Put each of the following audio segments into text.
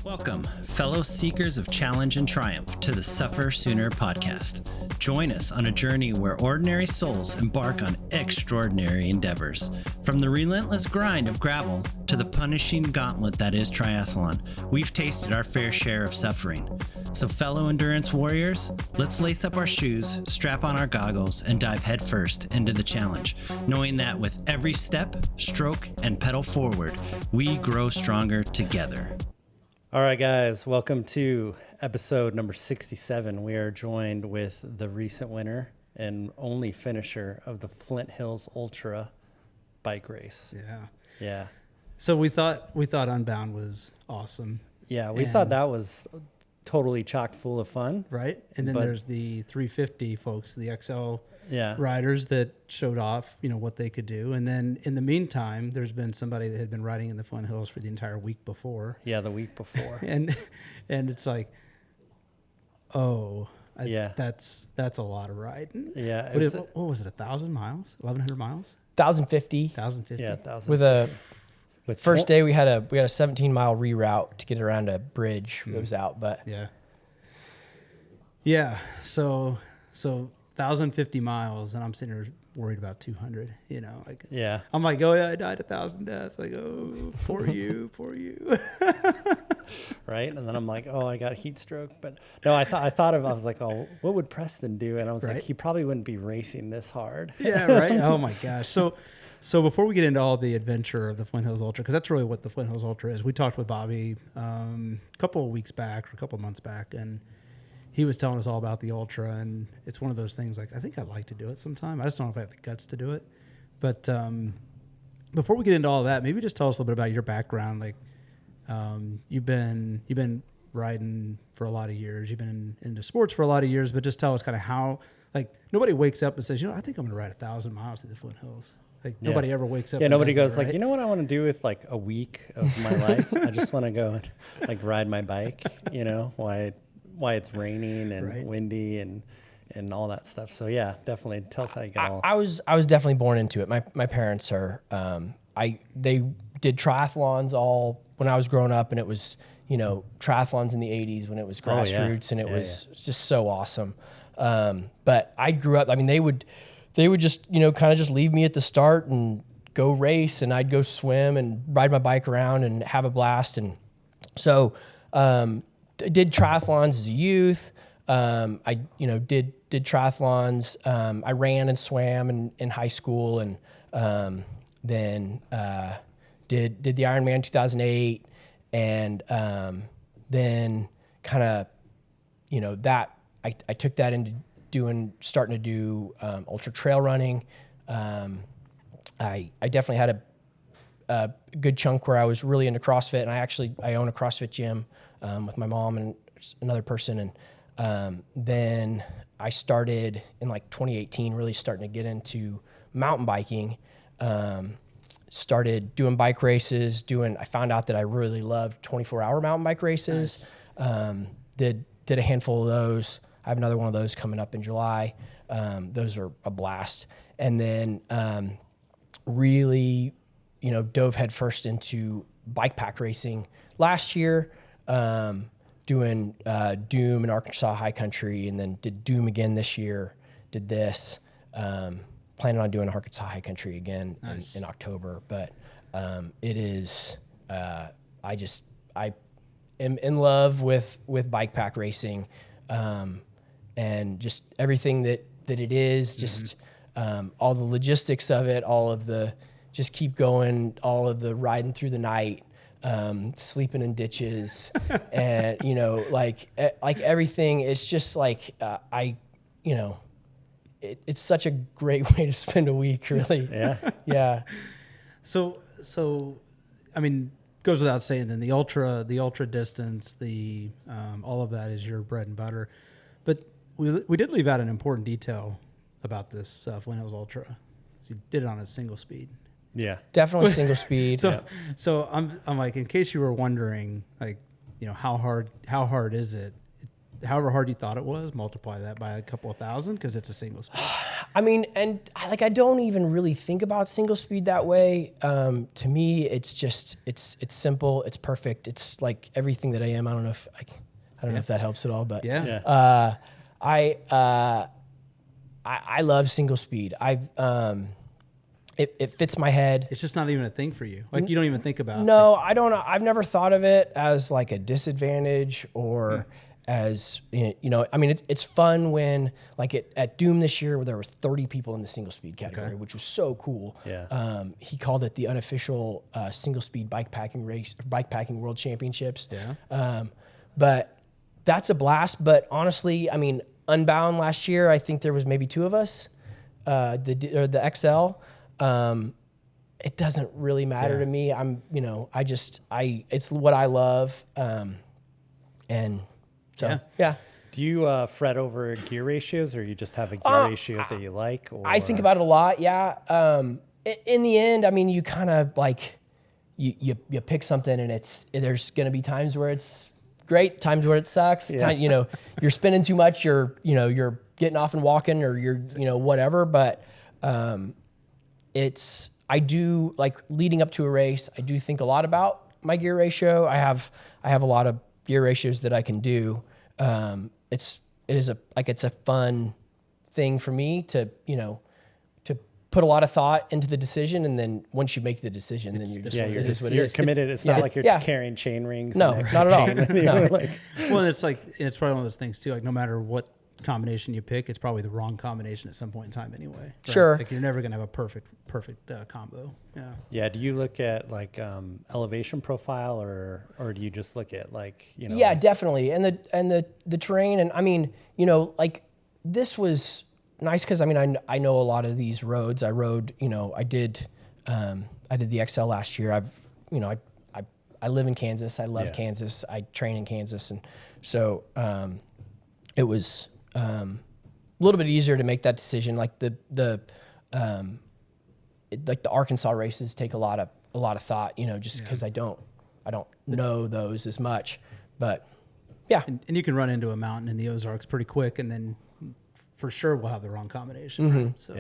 Welcome, fellow seekers of challenge and triumph, to the SufferSooner podcast. Join us on a journey where ordinary souls embark on extraordinary endeavors. From the relentless grind of gravel to the punishing gauntlet that is triathlon, we've tasted our fair share of suffering. So fellow endurance warriors, let's lace up our shoes, strap on our goggles, and dive headfirst into the challenge, knowing that with every step, stroke, and pedal forward, we grow stronger together. All right, guys, welcome to episode number 67. We are joined with the recent winner and only finisher of the Flint Hills Ultra bike race. Yeah. So we thought Unbound was awesome. Yeah, we thought that was totally chock full of fun. Right? And then there's the 350 folks, the XL riders that showed off, what they could do. And then in the meantime, there's been somebody that had been riding in the Flint Hills for the entire week before. Yeah, the week before. and it's like, that's a lot of riding. Yeah. What was it, 1,000 miles? 1,100 miles? 1,050. 1,050. Yeah, 1,050. With first day we had a 17-mile reroute to get around a bridge that was out, but so 1,050 miles, and I'm sitting here worried about 200. I'm like, I died 1,000 deaths. Like, poor you. Right, and then I'm like, I got a heat stroke. But no, I was like, what would Preston do? And I was like, he probably wouldn't be racing this hard. Yeah, right. Oh my gosh. So before we get into all the adventure of the Flint Hills Ultra, because that's really what the Flint Hills Ultra is, we talked with Bobby a couple of months back, and he was telling us all about the Ultra, and it's one of those things, like, I think I'd like to do it sometime. I just don't know if I have the guts to do it. But before we get into all that, maybe just tell us a little bit about your background. Like, you've been riding for a lot of years. You've been into sports for a lot of years, but just tell us kind of how, like, nobody wakes up and says, I think I'm going to ride 1,000 miles through the Flint Hills. Like, nobody ever wakes up. Yeah, and nobody does goes that, right? like, you know what I want to do with like a week of my life? I just want to go and like ride my bike, why it's raining and windy and all that stuff. So yeah, definitely tell us how you got all. I was definitely born into it. My parents are they did triathlons all when I was growing up, and it was triathlons in the 80s when it was grassroots, and it was just so awesome. But I grew up. I mean, they would just kind of just leave me at the start and go race, and I'd go swim and ride my bike around and have a blast. And so did triathlons as a youth. I did triathlons. I ran and swam in high school, and then did the Ironman 2008, and then kind of that I took that into starting to do ultra trail running. I definitely had a good chunk where I was really into CrossFit, and I own a CrossFit gym with my mom and another person. And then I started in like 2018, really starting to get into mountain biking. Started doing bike races. I found out that I really loved 24-hour mountain bike races. Nice. Did a handful of those. I have another one of those coming up in July. Those are a blast. And then really, dove headfirst into bike pack racing last year, doing Doom in Arkansas High Country, and then did Doom again this year, did this. Planning on doing Arkansas High Country again in October. But it is, I am in love with bike pack racing. And just everything that it is, just all the logistics of it, all of the just keep going, all of the riding through the night, sleeping in ditches, and like everything. It's just like it's such a great way to spend a week, really. Yeah. So I mean, goes without saying. Then the ultra distance, all of that is your bread and butter. But we did leave out an important detail about this Flint Hills Ultra. So you did it on a single speed. Yeah, definitely single speed. So I'm like, in case you were wondering, like, how hard is it? however hard you thought it was, multiply that by a couple of thousand because it's a single speed. I mean, and I don't even really think about single speed that way. To me, it's just it's simple, it's perfect, it's like everything that I am. I don't know if know if that helps at all, but I love single speed. It fits my head. It's just not even a thing for you. Like you don't even think about. No, I don't. I've never thought of it as like a disadvantage or as I mean, it's fun when like at Doom this year where there were 30 people in the single speed category, which was so cool. Yeah. He called it the unofficial single speed bikepacking world championships. Yeah. But that's a blast. But honestly, I mean, Unbound last year, I think there was maybe 2 of us, the XL. It doesn't really matter to me. It's what I love. And so, Do you fret over gear ratios, or you just have a gear ratio that you like? Or? I think about it a lot. Yeah. In the end, I mean, you kind of like, you pick something and there's going to be times where it's great, times where it sucks. Yeah. You're spinning too much, you're getting off and walking, or you're, whatever. But, I do like leading up to a race. I do think a lot about my gear ratio. I have a lot of gear ratios that I can do. It's a fun thing for me to put a lot of thought into the decision, and then once you make the decision, then you're committed. It's not like you're carrying chain rings. No, not at all. No. Well, it's probably one of those things too. Like no matter what combination you pick, it's probably the wrong combination at some point in time anyway. Right? Sure. Like you're never gonna have a perfect combo. Yeah. Yeah. Do you look at like elevation profile, or do you just look at like Yeah, definitely. And the terrain, and I mean, like this was nice because I mean I know a lot of these roads. I rode, I did the XL last year. I live in Kansas. I love Kansas. I train in Kansas, and so it was a little bit easier to make that decision. Like the Arkansas races take a lot of thought, just because I don't know those as much, but yeah. And you can run into a mountain in the Ozarks pretty quick, and then for sure we'll have the wrong combination. Mm-hmm. Right? So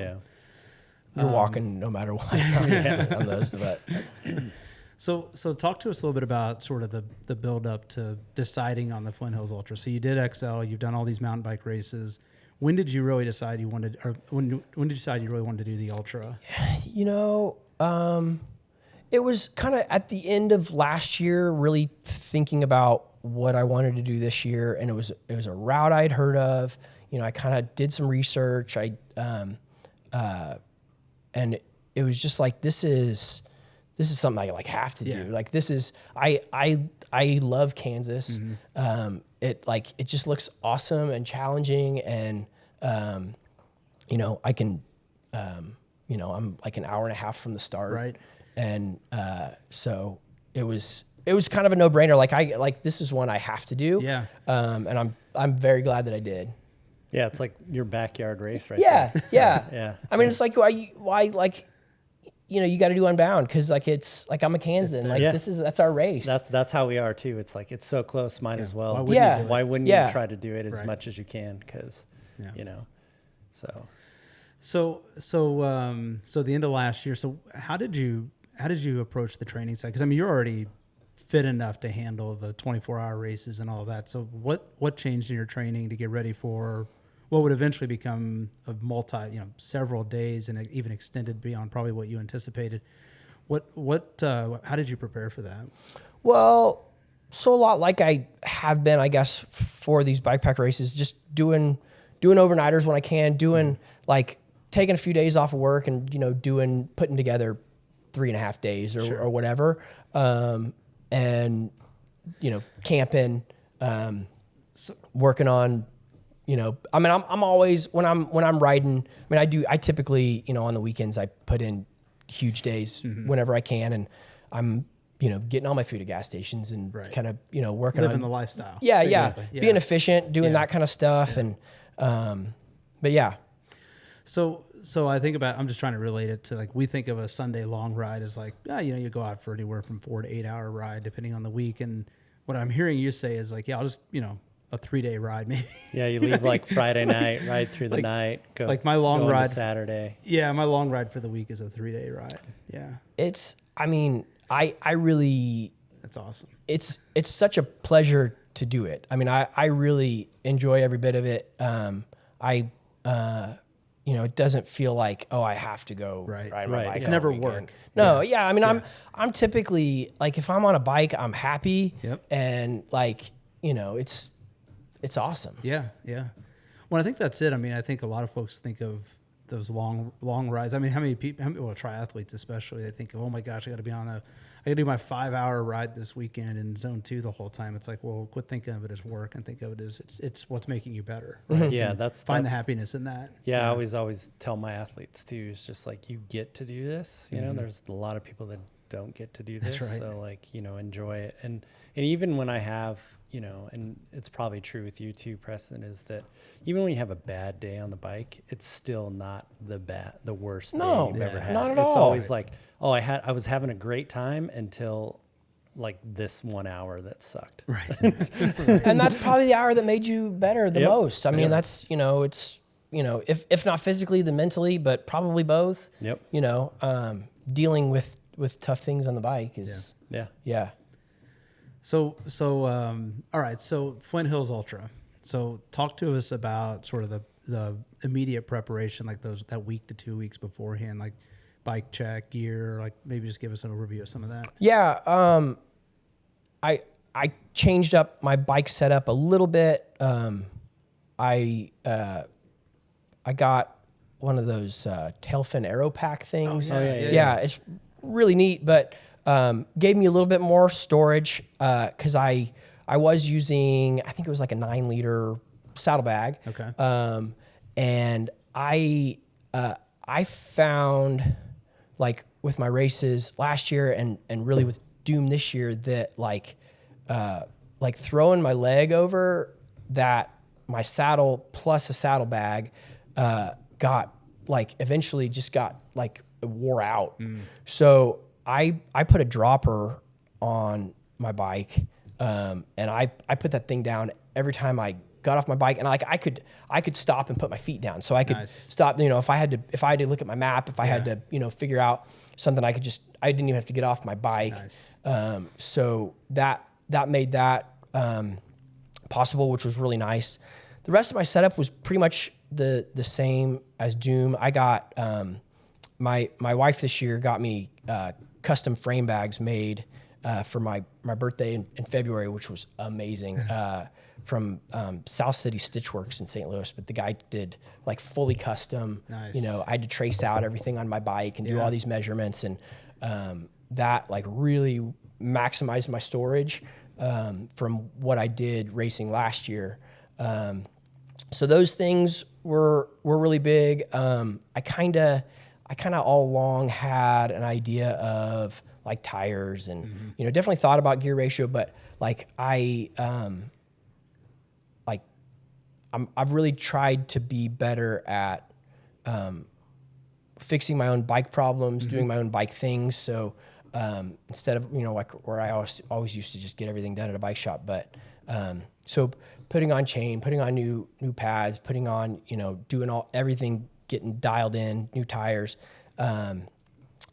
you're walking no matter what on those, but. So talk to us a little bit about sort of the build up to deciding on the Flint Hills Ultra. So you did XL, you've done all these mountain bike races. When did you really decide when did you decide you really wanted to do the Ultra? It was kind of at the end of last year, really thinking about what I wanted to do this year, and it was a route I'd heard of. I kind of did some research. And it was just like this is something I like have to do. Like this is I love Kansas. Mm-hmm. It just looks awesome and challenging, and I can I'm like an hour and a half from the start. Right. And so it was kind of a no-brainer. This is one I have to do. Yeah. And I'm very glad that I did. Yeah, it's like your backyard race, right? Yeah, there. yeah. Yeah. I mean, it's like why like you got to do Unbound because like it's like I'm a Kansan. Like that's our race. That's how we are too. It's like it's so close, might as well. Why wouldn't you try to do it as much as you can? Because So the end of last year. So how did you approach the training side? Because I mean, you're already fit enough to handle the 24-hour races and all of that. So what changed in your training to get ready for what would eventually become a several days and even extended beyond probably what you anticipated? How did you prepare for that? Well, so a lot like I have been, I guess, for these bikepack races, just doing overnighters when I can, like taking a few days off of work and, putting together 3.5 days or whatever. And, camping, working on, I mean, I'm always, when I'm riding, I mean, I typically, on the weekends, I put in huge days whenever I can. And I'm, getting all my food at gas stations and kind of, working living on the lifestyle. Yeah. Being efficient, doing that kind of stuff. Yeah. And, but yeah. So I think I'm just trying to relate it to like, we think of a Sunday long ride as like, you go out for anywhere from 4 to 8 hour ride, depending on the week. And what I'm hearing you say is like, I'll just, a 3-day ride, maybe. Yeah, you leave like Friday night, ride through the night, go like my long go into ride Saturday. Yeah, my long ride for the week is a 3-day ride. Yeah, I mean, I really, that's awesome. it's such a pleasure to do it. I mean, I really enjoy every bit of it. You know, it doesn't feel like, oh, I have to go ride my bike. It's all never weekend. work. No, yeah. I mean, I'm typically like, if I'm on a bike, I'm happy. Yep. And like, you know, it's awesome. Yeah, yeah. Well, I think that's it. I mean, I think a lot of folks think of those long rides. I mean, how many people, well, triathletes especially, they think, oh my gosh, I got to do my 5-hour ride this weekend in zone 2 the whole time. It's like, well, quit thinking of it as work and think of it as it's what's making you better. Right? Yeah, find the happiness in that. Yeah, I always tell my athletes too. It's just like, you get to do this. You know, there's a lot of people that don't get to do this. That's right. So like, you know, enjoy it. And even when I have, you know, and it's probably true with you too, Preston, is that even when you have a bad day on the bike, it's still not the worst day you've ever had. Not at It's all. always like, oh, I was having a great time until like this 1 hour that sucked. Right. And that's probably the hour that made you better the Yep. most. I mean, that's, you know, it's, you know, if not physically, then mentally, but probably both. Yep. You know, dealing with tough things on the bike is, yeah. So all right. So Flint Hills Ultra. So talk to us about sort of the immediate preparation, like that week to 2 weeks beforehand, like bike check, gear, like maybe just give us an overview of some of that. Yeah. I changed up my bike setup a little bit. I got one of those tail fin aero pack things. Yeah, it's really neat, but gave me a little bit more storage because I was using, I think it was like a 9-liter saddlebag. Okay. And I found, like with my races last year and really with Doom this year, that like throwing my leg over that, my saddle plus a saddlebag got like, eventually just got like, it wore out. So I put a dropper on my bike, and I put that thing down every time I got off my bike, and like I could stop and put my feet down, so I could stop. You know, if I had to look at my map, if I had to, you know, figure out something, I didn't even have to get off my bike. So that made that possible, which was really nice. The rest of my setup was pretty much the same as Doom. I got my wife this year got me custom frame bags made for my birthday in February, which was amazing, from South City Stitchworks in St. Louis. But the guy did like fully custom. You know, I had to trace out everything on my bike and do all these measurements, and that like really maximized my storage from what I did racing last year. So those things were really big. I kind of all along had an idea of like tires and, you know, definitely thought about gear ratio, but like I've really tried to be better at fixing my own bike problems, doing my own bike things. So instead of, you know, like where I always used to just get everything done at a bike shop, but so putting on chain, putting on new pads, putting on, you know, doing everything, getting dialed in, new tires, and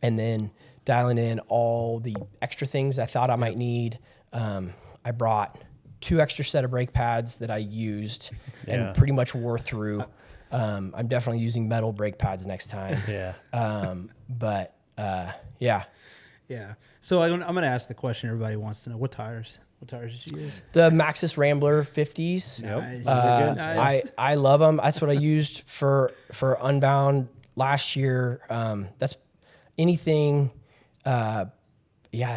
then dialing in all the extra things I thought I might need. I brought 2 extra set of brake pads that I used and pretty much wore through. I'm definitely using metal brake pads next time. But yeah. So I'm going to ask the question everybody wants to know: what tires did you use? The Maxxis Rambler 50s. Nice. I love them. That's what I used for Unbound last year. That's anything. I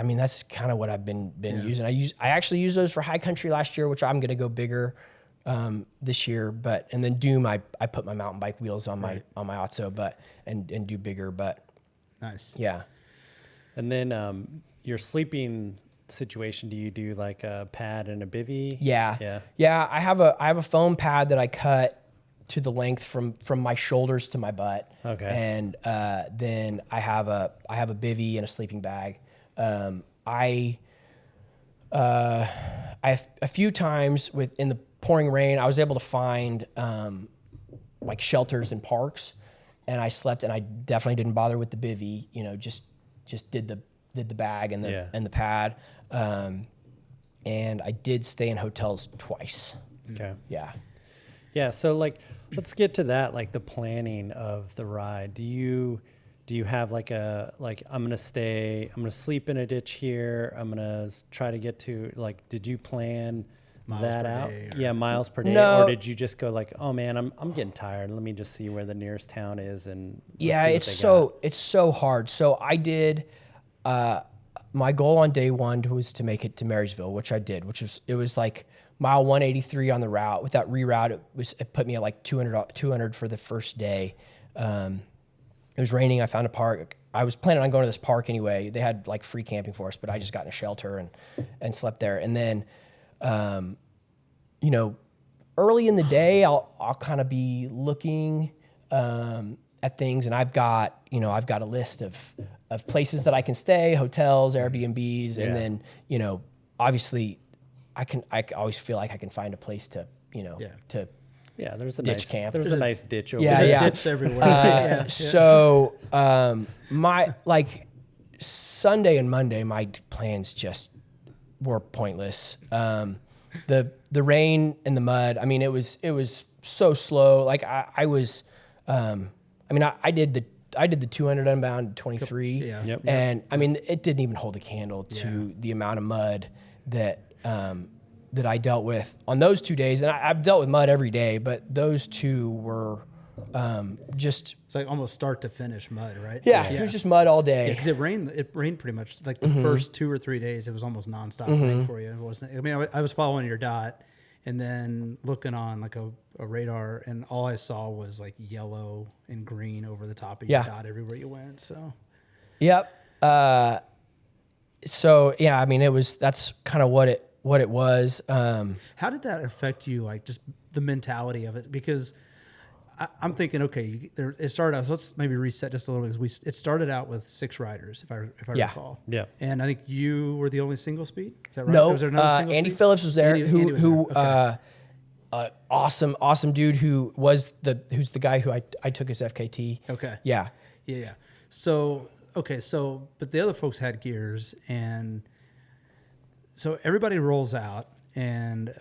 mean, that's kind of what I've been using. I actually used those for high country last year, which I'm going to go bigger this year. And then Doom, I put my mountain bike wheels on my Otso, and do bigger. But nice. Yeah. And then your sleeping situation, do you do like a pad and a bivy? Yeah. I have a foam pad that I cut to the length from my shoulders to my butt. Okay. And then I have a bivy and a sleeping bag. I have a few times pouring rain, I was able to find like shelters and parks, and I slept, and I definitely didn't bother with the bivvy. You know, just did the bag and the pad, and I did stay in hotels twice. Okay. Yeah. Yeah. So like, let's get to that. Like the planning of the ride. Do you have like I'm going to sleep in a ditch here. I'm going to try to get to like, did you plan Miles that per out? day Yeah. Miles per day. No. Or did you just go like, oh man, I'm getting tired. Let me just see where the nearest town is. And Yeah, it's so hard. So I did, my goal on day one was to make it to Marysville, which I did, it was like mile 183 on the route. With that reroute, it put me at like 200 for the first day. It was raining. I found a park. I was planning on going to this park anyway. They had like free camping for us, but I just got in a shelter and slept there. And then, you know, early in the day, I'll kind of be looking at things, and I've got a list of places that I can stay, hotels, Airbnbs, and then, you know, obviously I always feel like I can find a place to, you know, to there's a ditch camp. There's a nice ditch over Yeah, there. yeah. Ditch everywhere. So my like Sunday and Monday, my plans just were pointless. The rain and the mud. I mean, it was so slow. Like I was. I did the 200 Unbound 23. Yeah. Yep. And I mean, it didn't even hold a candle to the amount of mud that I dealt with on those 2 days. And I've dealt with mud every day, but those two were just. It's like almost start to finish mud, right? Yeah, it was just mud all day. Because it rained pretty much like the first 2 or 3 days. It was almost nonstop rain for you. It wasn't. I mean, I was following your dot, and then looking on like a radar, and all I saw was like yellow and green over the top of your dot everywhere you went. So. Yep. So yeah, I mean, that's kind of what it was. How did that affect you? Like just the mentality of it? Because I'm thinking, okay, it started out. So let's maybe reset just a little bit. It started out with 6 riders, if I recall. Yeah. And I think you were the only single speed. Is that right? No, Was there another single Andy speed? Phillips was there, Andy was who there. Okay. awesome dude who's the guy who I took his FKT. Okay. Yeah. Yeah. So but the other folks had gears, and so everybody rolls out, and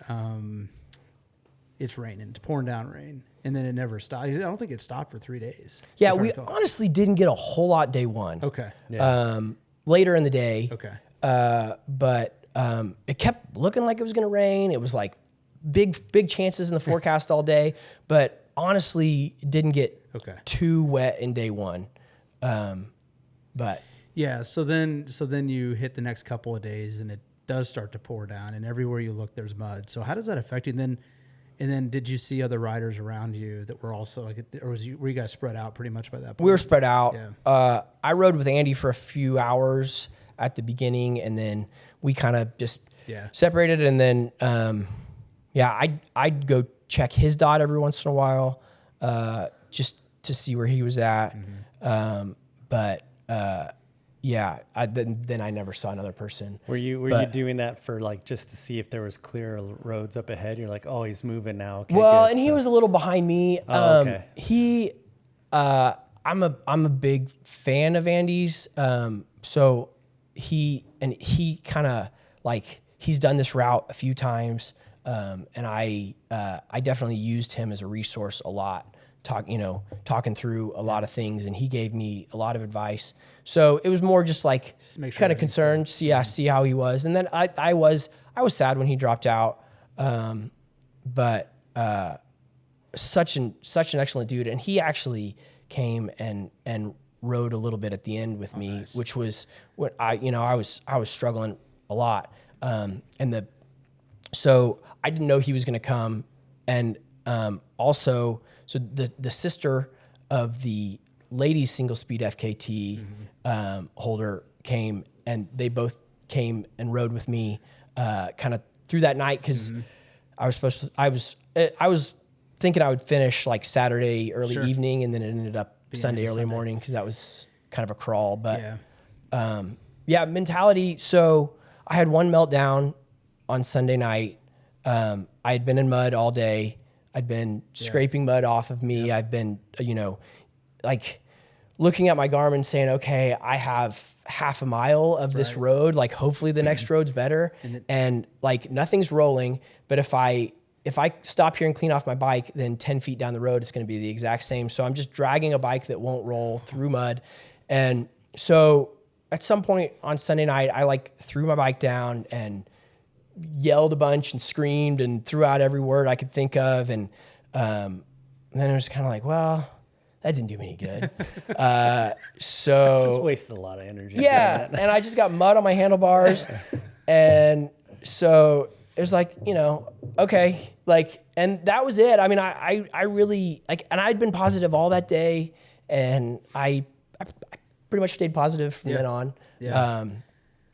it's raining. It's pouring down rain, and then it never stopped. I don't think it stopped for 3 days. Yeah, if I we recall. honestly didn't get a whole lot day one. Okay. Later in the day. Okay. But it kept looking like it was going to rain. It was like big chances in the forecast all day, but honestly didn't get too wet in day one. But yeah, so then you hit the next couple of days, and it does start to pour down, and everywhere you look, there's mud. So how does that affect you? And then did you see other riders around you that were also like, or were you guys spread out pretty much by that point? we were spread out. Yeah. I rode with Andy for a few hours at the beginning, and then we kind of just separated. And then, I'd go check his dot every once in a while, just to see where he was at. Mm-hmm. Then I never saw another person. Were you doing that for like just to see if there was clear roads up ahead? You're like, oh, he's moving now. Okay, well, good. and he was a little behind me. Okay. I'm a big fan of Andy's. So he kind of like, he's done this route a few times. And I definitely used him as a resource a lot, talking through a lot of things, and he gave me a lot of advice. So it was more just like kind of concerned, see how he was. And then I was sad when he dropped out. But such an excellent dude. And he actually came and rode a little bit at the end with me, nice. Which was what I was struggling a lot. So I didn't know he was going to come. And also, so the sister of the ladies single speed FKT holder came, and they both came and rode with me kind of through that night, because I was thinking I would finish like Saturday early evening, and then it ended up Sunday early morning, because that was kind of a crawl. But mentality. So I had one meltdown on Sunday night. I had been in mud all day. I'd been scraping mud off of me. I've been, like looking at my Garmin saying, okay, I have half a mile of this road. Like hopefully the next road's better. And like nothing's rolling. But if I stop here and clean off my bike, then 10 feet down the road, it's going to be the exact same. So I'm just dragging a bike that won't roll through mud. And so at some point on Sunday night, I like threw my bike down and yelled a bunch and screamed and threw out every word I could think of. And then it was kind of like, well, that didn't do me any good. So Just wasted a lot of energy. Yeah. And I just got mud on my handlebars. And so it was like, okay. Like, and that was it. I mean, I really like, and I'd been positive all that day, and I pretty much stayed positive from then on. Yeah.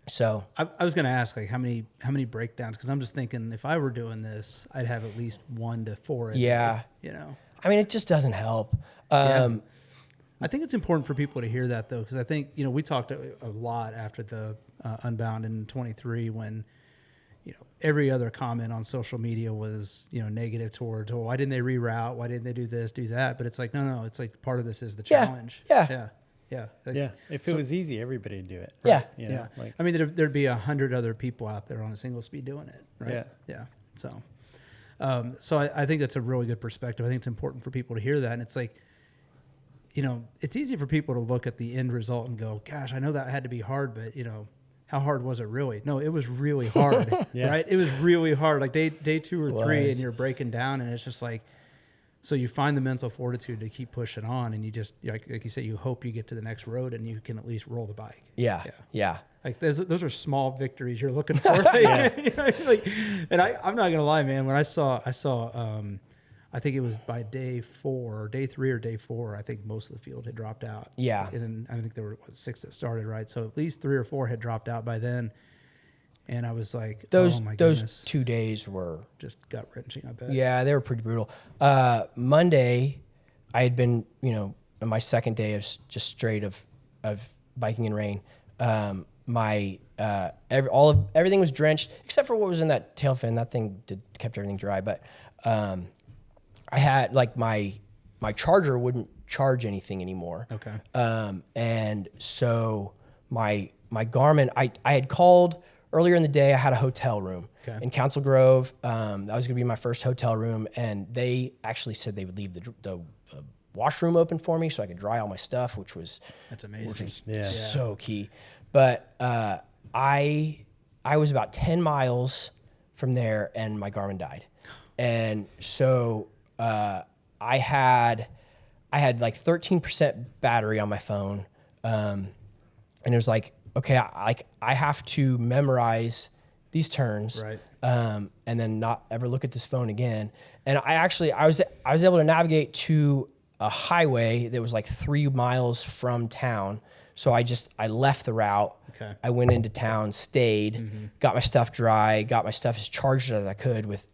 So I was going to ask, like, how many breakdowns? Because I'm just thinking, if I were doing this, I'd have at least 1 to 4. Yeah. I mean, it just doesn't help. I think it's important for people to hear that, though, because I think, we talked a lot after the Unbound in 23 when, every other comment on social media was, negative towards, oh, why didn't they reroute? Why didn't they do this, do that? But it's like, no, it's like part of this is the challenge. Yeah. Like, If it was easy, everybody would do it. Yeah. Like, I mean, there'd be 100 other people out there on a single speed doing it. Right. Yeah. So, I think that's a really good perspective. I think it's important for people to hear that. And it's like, it's easy for people to look at the end result and go, gosh, I know that had to be hard, but how hard was it really? No, it was really hard, right? It was really hard. Like day 2 or 3 and you're breaking down, and it's just like, so you find the mental fortitude to keep pushing on, and you just, like you said, you hope you get to the next road and you can at least roll the bike. Yeah. Like those are small victories you're looking for. Like, and I'm not gonna lie, man. When I saw, I think it was by day 3 or day 4, I think most of the field had dropped out. Yeah. And then I think there were 6 that started, right? So at least 3 or 4 had dropped out by then. And I was like, those oh my goodness. Those 2 days were Just gut wrenching, I bet. Yeah, they were pretty brutal. Monday, I had been, on my second day of just straight of biking in rain. Everything was drenched except for what was in that tail fin. That thing kept everything dry. But I had like my charger wouldn't charge anything anymore. Okay. And so my Garmin, I had called earlier in the day. I had a hotel room in Council Grove. That was going to be my first hotel room, and they actually said they would leave the washroom open for me so I could dry all my stuff, That's amazing. So key. But I was about 10 miles from there, and my Garmin died, and so I had like 13% battery on my phone, and it was like, okay, I have to memorize these turns, right? And then not ever look at this phone again. And I was able to navigate to a highway that was like 3 miles from town. So I left the route. Okay. I went into town, stayed, got my stuff dry, got my stuff as charged as I could with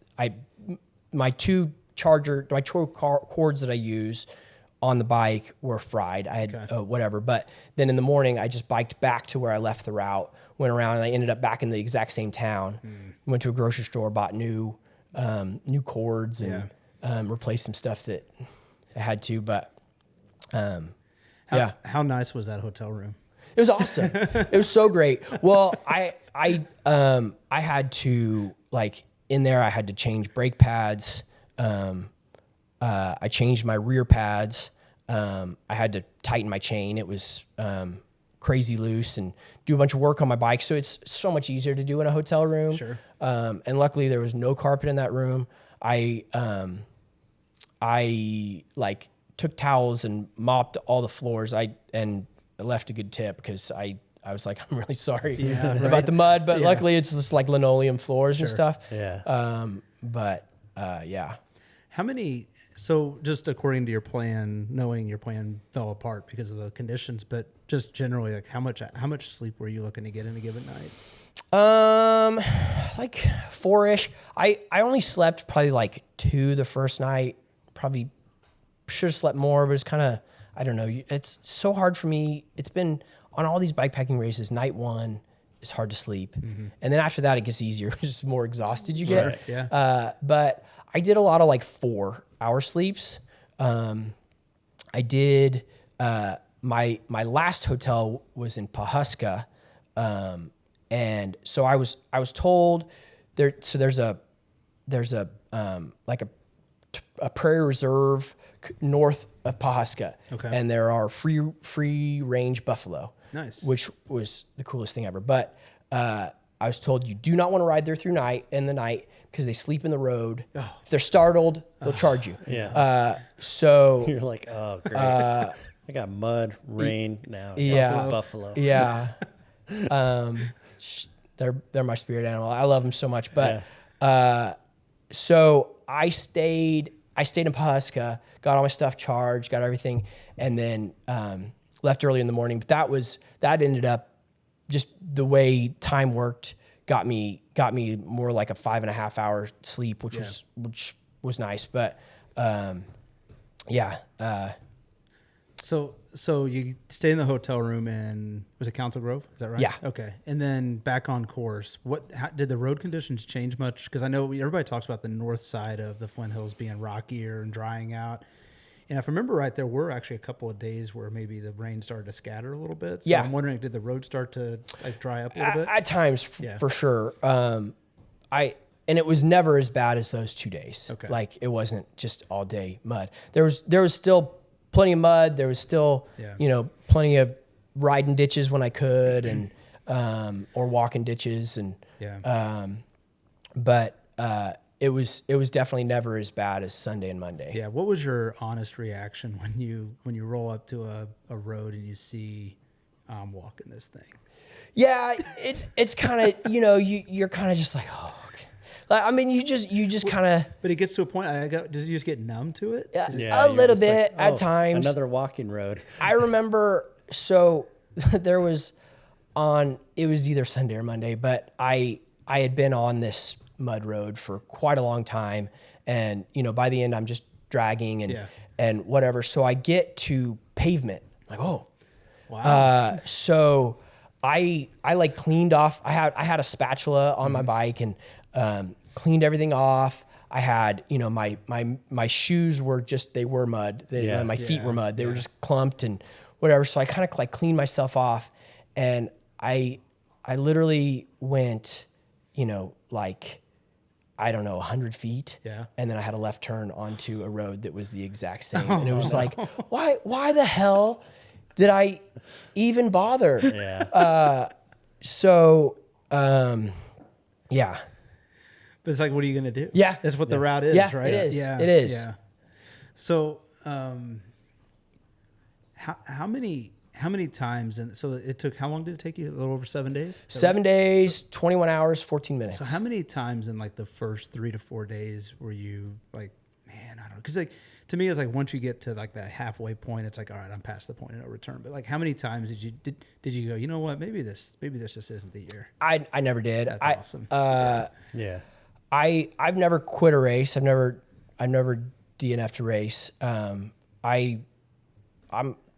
my two cords that I use on the bike were fried. I had whatever. But then in the morning, I just biked back to where I left the route, went around, and I ended up back in the exact same town. Went to a grocery store, bought new cords, and replaced some stuff that I had to. But How nice was that hotel room? it was awesome. It was so great. Well, I had to, like, in there, I had to change brake pads. I changed my rear pads. I had to tighten my chain. It was crazy loose, and do a bunch of work on my bike. So it's so much easier to do in a hotel room. Sure. And luckily there was no carpet in that room. I like took towels and mopped all the floors. And I left a good tip because I was like, I'm really sorry about the mud, but luckily it's just like linoleum floors and stuff. Yeah. How many? So just according to your plan, knowing your plan fell apart because of the conditions, but just generally, like how much sleep were you looking to get in a given night? Like 4-ish. I only slept probably like 2 the first night. Probably should have slept more, but it's kind of, I don't know. It's so hard for me. It's been on all these bikepacking races. Night 1 it's hard to sleep. And then after that, it gets easier, just more exhausted you get. Right, yeah. But I did a lot of like 4-hour sleeps. I did, my last hotel was in Pawhuska. And so I was told there's a prairie reserve north of Pawhuska. Okay. And there are free range buffalo. Nice. Which was the coolest thing ever. But, I was told you do not want to ride there through the night because they sleep in the road. Oh. If they're startled, they'll charge you. Yeah. So You're like, oh, great. I got mud, rain now. yeah. Buffalo. Yeah. They're my spirit animal. I love them so much. But so I stayed in Pawhuska, got all my stuff charged, got everything, and then left early in the morning. But that ended up just the way time worked got me more like a 5.5 hour sleep, which was nice. But So you stay in the hotel room in, was it Council Grove? Is that right? Yeah. Okay. And then back on course, did the road conditions change much? Because I know everybody talks about the north side of the Flint Hills being rockier and drying out. And if I remember right, there were actually a couple of days where maybe the rain started to scatter a little bit. So Yeah. I'm wondering, did the road start to like dry up a little bit? At times, for sure. And it was never as bad as those 2 days. Okay. Like it wasn't just all day mud. There was still plenty of mud. There was still, plenty of riding ditches when I could, and or walking ditches, and but it was definitely never as bad as Sunday and Monday. Yeah. What was your honest reaction when you roll up to a road and you see I'm walking this thing? Yeah, it's kind of you're kind of just like, oh. Okay. Like, I mean, you just kind of. But it gets to a point. Does you just get numb to it? A little bit at times. Another walking road. I remember. So there was it was either Sunday or Monday, but I had been on this mud road for quite a long time, and by the end I'm just dragging and whatever. So I get to pavement, like, oh, wow. So I like cleaned off. I had a spatula on my bike and cleaned everything off. I had, my shoes were they were mud. My feet were mud. They were just clumped and whatever. So I kind of like cleaned myself off, and I literally went, like, I don't know, 100 feet. Yeah. And then I had a left turn onto a road that was the exact same. And it was like, why the hell did I even bother? Yeah. Yeah. But it's like, what are you going to do? Yeah. That's what the route is, Yeah, right? it is. Yeah. It is. Yeah. So, how many times, and so it took, how long did it take you? A little over 7 days? 7 days, 21 hours, 14 minutes. So how many times in like the first 3 to 4 days were you like, man, I don't know. Cause like, to me, it's like, once you get to like that halfway point, it's like, all right, I'm past the point of no return. But like, how many times did you go, you know what, maybe this just isn't the year? I never did. That's awesome. Yeah. I've never quit a race. I've never DNF'd a race.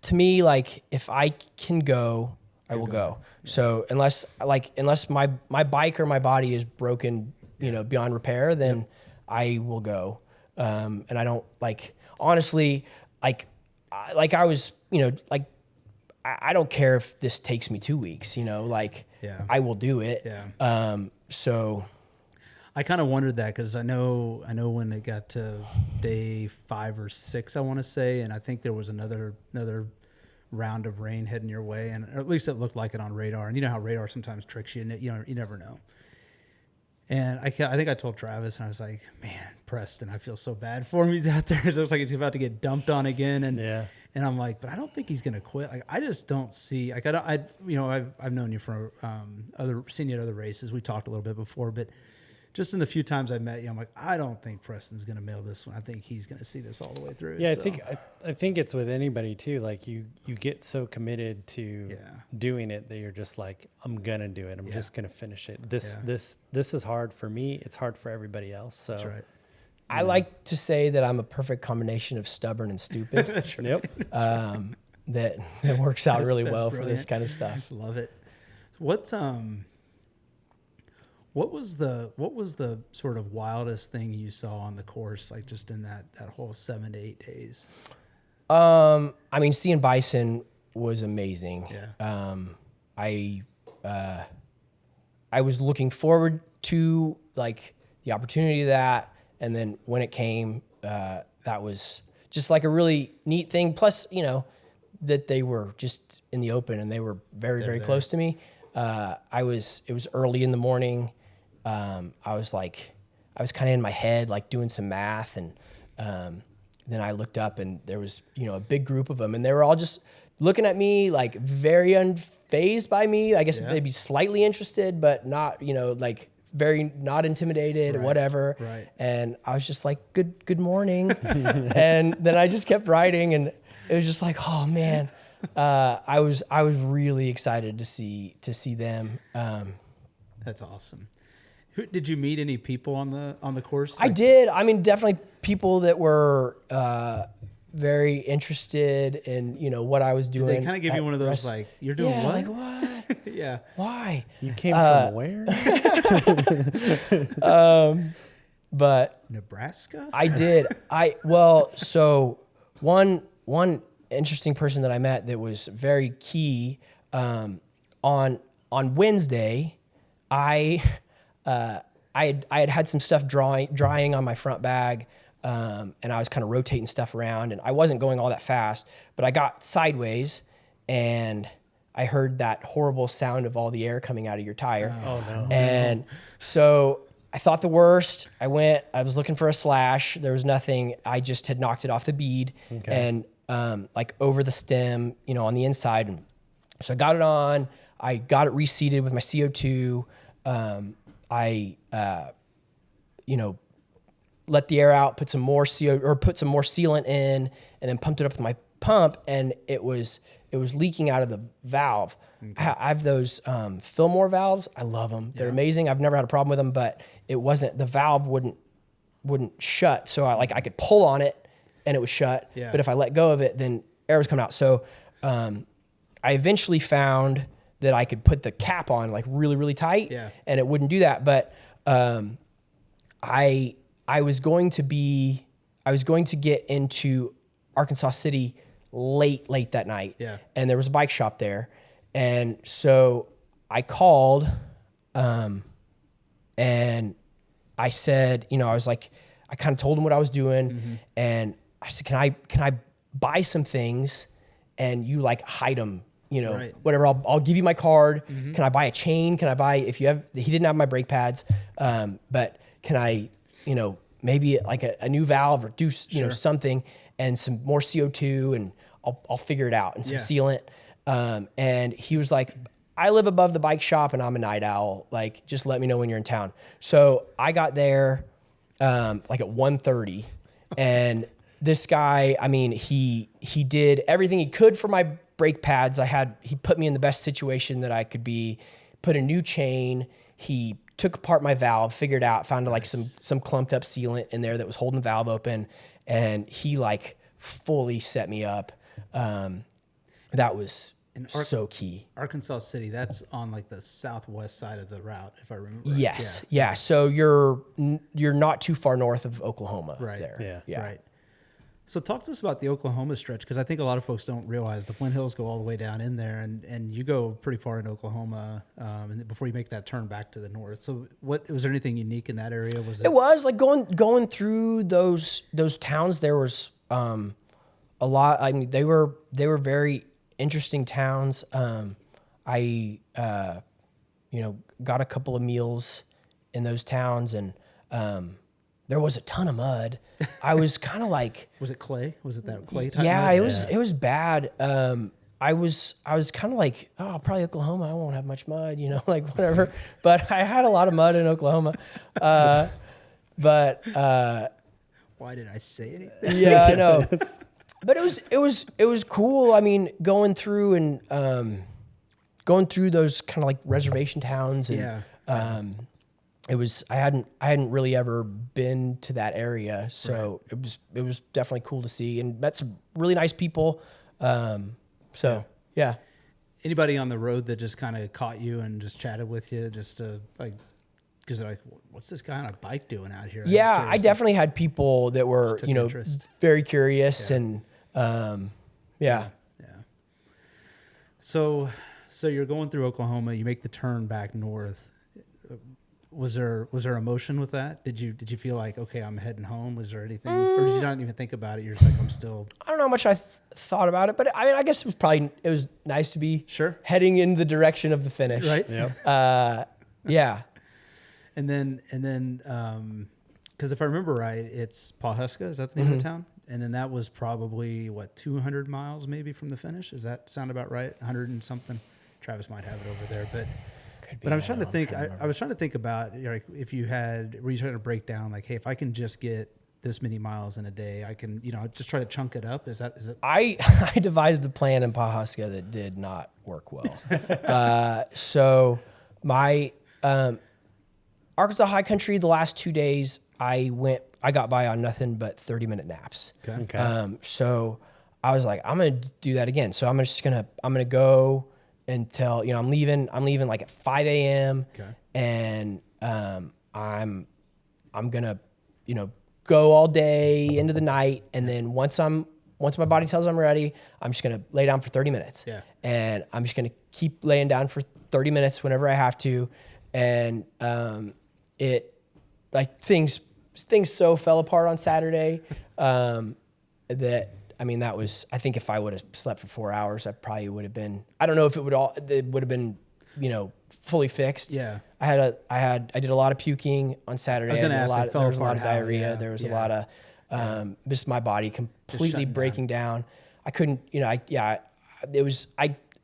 To me, like, if I can go, I will go. Yeah. So unless my bike or my body is broken, beyond repair, then I will go. And I don't honestly, I was, I don't care if this takes me 2 weeks, I will do it. Yeah. So I kind of wondered that, because I know when it got to day 5 or 6, I want to say, and I think there was another round of rain heading your way, and or at least it looked like it on radar. And you know how radar sometimes tricks you, and you never know. And I think I told Travis, and I was like, man, Preston, I feel so bad for him. He's out there. It looks like he's about to get dumped on again. And I'm like, but I don't think he's going to quit. Like, I just don't see, like, I've known you for seen you at other races. We talked a little bit before, but just in the few times I met you, I'm like, I don't think Preston's going to mail this one. I think he's going to see this all the way through. Yeah, so. I think it's with anybody too. Like you get so committed to doing it that you're just like, I'm gonna do it. I'm just gonna finish it. This is hard for me. It's hard for everybody else. So that's right. I like to say that I'm a perfect combination of stubborn and stupid. That's right. Yep. That works out really well brilliant for this kind of stuff. Love it. What's What was the sort of wildest thing you saw on the course, like just in that whole 7 to 8 days? I mean, seeing bison was amazing. Yeah. I was looking forward to like the opportunity of that, and then when it came, that was just like a really neat thing. Plus, you know, that they were just in the open and they were very close to me. It was early in the morning. I was kind of in my head, like doing some math, and then I looked up and there was, you know, a big group of them, and they were all just looking at me like very unfazed by me. I guess maybe slightly interested, but not, you know, like very not intimidated or whatever. Right. And I was just like, good morning. And then I just kept riding, and it was just like, oh man, I was really excited to see them. That's awesome. Did you meet any people on the course? I did. I mean, definitely people that were very interested in, you know, what I was doing. Did they kind of give you one of those like, you're doing what? Like what? Yeah. Why? You came from where? But Nebraska? I did. So one interesting person that I met that was very key, on Wednesday, I had some stuff drying on my front bag, and I was kind of rotating stuff around, and I wasn't going all that fast, but I got sideways, and I heard that horrible sound of all the air coming out of your tire. Oh no. And so I thought the worst. I was looking for a slash. There was nothing. I just had knocked it off the bead and like over the stem, you know, on the inside. And so I got it on. I got it reseated with my CO2. I let the air out, put some more sealant in, and then pumped it up with my pump, and it was leaking out of the valve. Okay. I have those Fillmore valves. I love them. They're amazing. I've never had a problem with them, but the valve wouldn't shut. So I could pull on it and it was shut. Yeah. But if I let go of it, then air was coming out. So I eventually found that I could put the cap on like really, really tight, and it wouldn't do that. But I was going to get into Arkansas City late that night. Yeah. And there was a bike shop there. And so I called, and I said, you know, I kind of told him what I was doing, and I said, can I buy some things and you like hide them, you know, whatever, I'll give you my card. Can I buy a chain? Can I buy, he didn't have my brake pads, but can I, you know, maybe like a new valve or do, you know, something, and some more CO2, and I'll figure it out, and some sealant. And he was like, I live above the bike shop and I'm a night owl. Like, just let me know when you're in town. So I got there, like at 1:30, and this guy, I mean, he did everything he could for my brake pads. He put me in the best situation that I could be, put a new chain. He took apart my valve, figured out, found like some clumped up sealant in there that was holding the valve open. And he like fully set me up. That was so key. Arkansas City, that's on like the southwest side of the route, if I remember. Yes. Right. Yeah. So you're not too far north of Oklahoma there. Yeah. Right. So talk to us about the Oklahoma stretch, because I think a lot of folks don't realize the Flint Hills go all the way down in there, and you go pretty far in Oklahoma, and before you make that turn back to the north. So was there anything unique in that area? It was like going through those towns. There was a lot. I mean, they were very interesting towns. I got a couple of meals in those towns, and there was a ton of mud. I was kind of like, was it clay? Was it that clay type? Yeah, mud? It was bad. I was kind of like, oh, probably Oklahoma, I won't have much mud, you know, like whatever. But I had a lot of mud in Oklahoma. But why did I say anything? Yeah, I know. But it was cool. I mean, going through those kind of like reservation towns, and I hadn't really ever been to that area, so it was definitely cool to see, and met some really nice people. Anybody on the road that just kind of caught you and just chatted with you, just to like because they're like, what's this guy on a bike doing out here? Yeah, I definitely had people that were, interest. very curious and, Yeah. So you're going through Oklahoma, you make the turn back north. Was there emotion with that? Did you feel like, okay, I'm heading home? Was there anything, or did you not even think about it? You're just like, I'm still. I don't know how much I thought about it, but I mean, I guess it was nice to be heading in the direction of the finish. Right. Yep. Yeah. And then, because if I remember right, it's Pawhuska. Is that the name of the town? And then that was probably 200 miles maybe from the finish. Does that sound about right? 100 and something. Travis might have it over there, but I was trying to think. I was trying to think about if you were you trying to break down like, hey, if I can just get this many miles in a day, I can just try to chunk it up. Is that? I devised a plan in Pawhuska that did not work well. So my Arkansas high country, the last 2 days I got by on nothing but 30-minute naps. Okay. So I was like, I'm going to do that again. So I'm going to go until, I'm leaving like at 5 a.m. Okay. And, I'm going to, go all day into the night. And then once my body tells I'm ready, I'm just going to lay down for 30 minutes. Yeah. And I'm just going to keep laying down for 30 minutes whenever I have to. And, things so fell apart on Saturday, that I think if I would have slept for 4 hours, I probably would have been, I don't know if it would have been, fully fixed. Yeah. I did a lot of puking on Saturday. I was going to ask, there was a lot of diarrhea. Yeah. There was a lot of, just my body completely breaking down. I couldn't, it was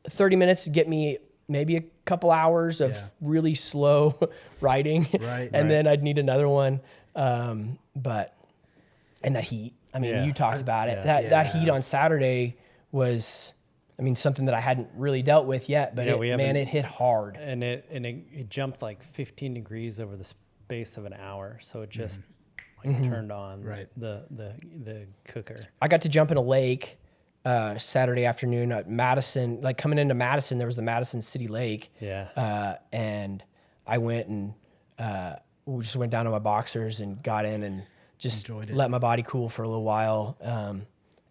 30 minutes to get me maybe a couple hours of really slow riding. Right. And then I'd need another one. And that heat, you talked about it. That heat on Saturday was, something that I hadn't really dealt with yet, but it hit hard. And it jumped like 15 degrees over the space of an hour. So it just turned on the cooker. I got to jump in a lake Saturday afternoon at Madison, like coming into Madison, there was the Madison City Lake. Yeah. And I went and we just went down to my boxers and got in and just let my body cool for a little while,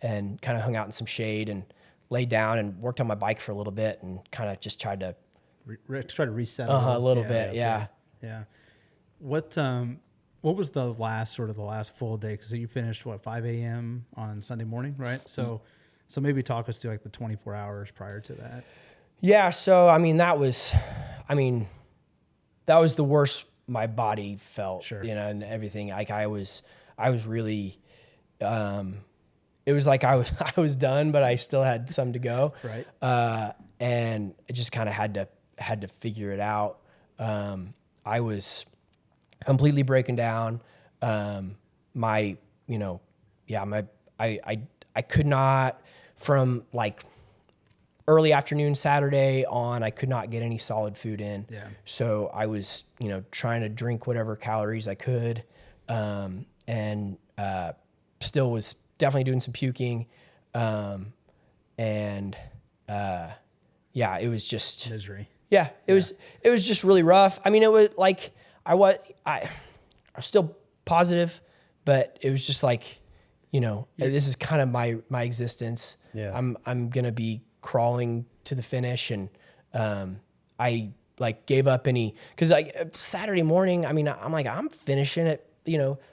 and kind of hung out in some shade and laid down and worked on my bike for a little bit and kind of just tried to reset a little bit. Yeah. What was the last full day? Because you finished 5 a.m. on Sunday morning, right? So maybe talk us through like the 24 hours prior to that. Yeah. So that was the worst my body felt, and everything. Like I was really, it was like I was done, but I still had some to go. Right. And I just kind of had to figure it out. I was completely breaking down. I could not, from like early afternoon Saturday on, I could not get any solid food in. Yeah. So I was, trying to drink whatever calories I could. And still was definitely doing some puking. It was just misery. Yeah. It was just really rough. It was like, I was still positive, but it was just like, this is kind of my existence. Yeah. I'm going to be crawling to the finish. And, I like gave up cause like Saturday morning, I'm like, I'm finishing at,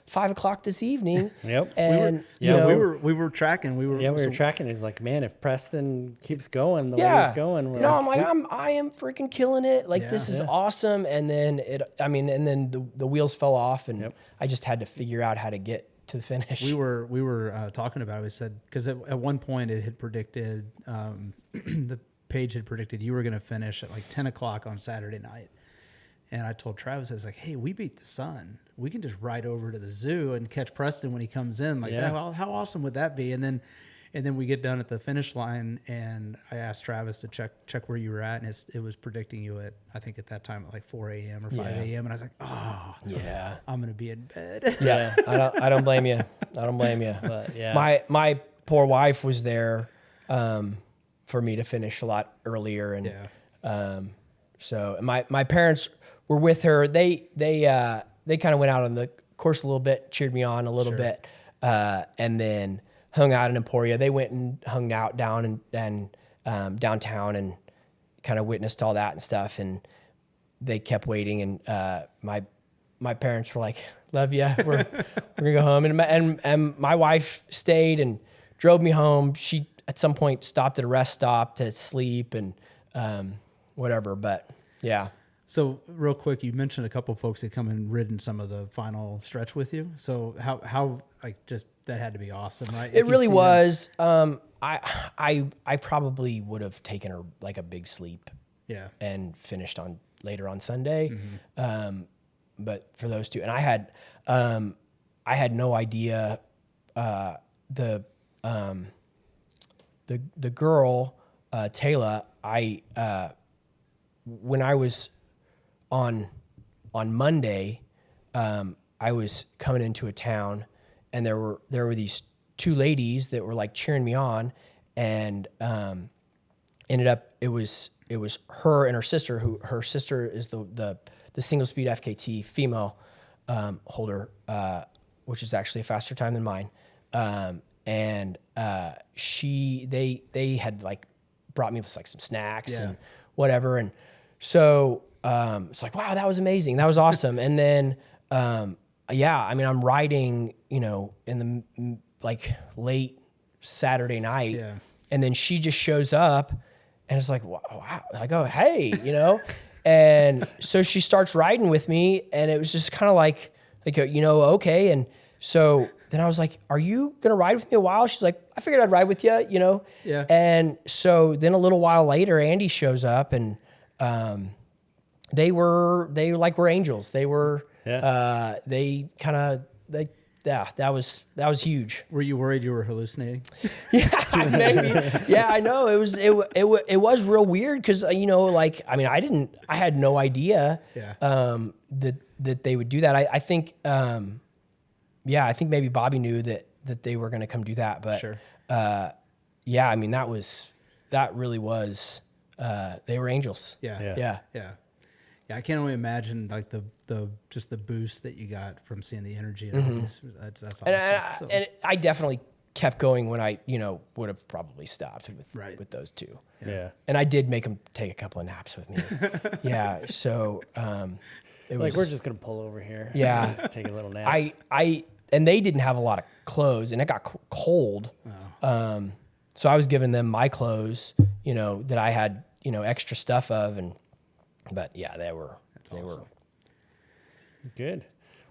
5 o'clock this evening. Yep. And we were tracking. We were tracking. It's like, man, if Preston keeps going the way he's going, I am freaking killing it. Like this is awesome. And then the wheels fell off, and I just had to figure out how to get to the finish. We were talking about it. We said, because at one point it had predicted, the page had predicted you were going to finish at like 10 o'clock on Saturday night. And I told Travis, I was like, hey, we beat the sun. We can just ride over to the zoo and catch Preston when he comes in. Like, how awesome would that be? And then we get done at the finish line, and I asked Travis to check where you were at, and it was predicting you at, I think at that time at like 4 a.m. or 5 a.m. And I was like, I'm going to be in bed. Yeah, I don't blame you. I don't blame you. But my poor wife was there for me to finish a lot earlier. And so my parents were with her. They kind of went out on the course a little bit, cheered me on a little bit, and then hung out in Emporia. They went and hung out down and downtown and kind of witnessed all that and stuff. And they kept waiting. And my parents were like, "Love ya. We're gonna go home." And my wife stayed and drove me home. She at some point stopped at a rest stop to sleep and whatever. But yeah. So real quick, you mentioned a couple of folks that come and ridden some of the final stretch with you. So how like just that had to be awesome, right? It really was. I probably would have taken her like a big sleep. Yeah. And finished on later on Sunday. But for those two, and I had no idea the girl Taylor. When I was on Monday, I was coming into a town, and there were these two ladies that were like cheering me on, and ended up it was her and her sister. Who her sister is the single speed FKT female holder, which is actually a faster time than mine. And they had like brought me like some snacks and whatever, and so it's like, wow, that was amazing, that was awesome. And then I mean, I'm riding, in the like late Saturday night, and then she just shows up, and it's like, wow. I go, hey, and so she starts riding with me, and it was just kind of like okay. And so then I was like, are you going to ride with me a while? She's like, I figured I'd ride with you, Yeah. And so then a little while later, Andy shows up, and they were angels. They were, that was huge. Were you worried you were hallucinating? Yeah, maybe. Yeah, I know. It was real weird because I had no idea that they would do that. I think I think maybe Bobby knew that they were going to come do that, but sure. I mean that really was they were angels. Yeah. I can't only imagine like the just the boost that you got from seeing the energy and all this. That's awesome. And I definitely kept going when I would have probably stopped with those two. Yeah. And I did make them take a couple of naps with me. Yeah. So it was we're just gonna pull over here. Yeah. Just take a little nap. And they didn't have a lot of clothes, and it got cold. So I was giving them my clothes, that I had, extra stuff of, but yeah, they were. Good.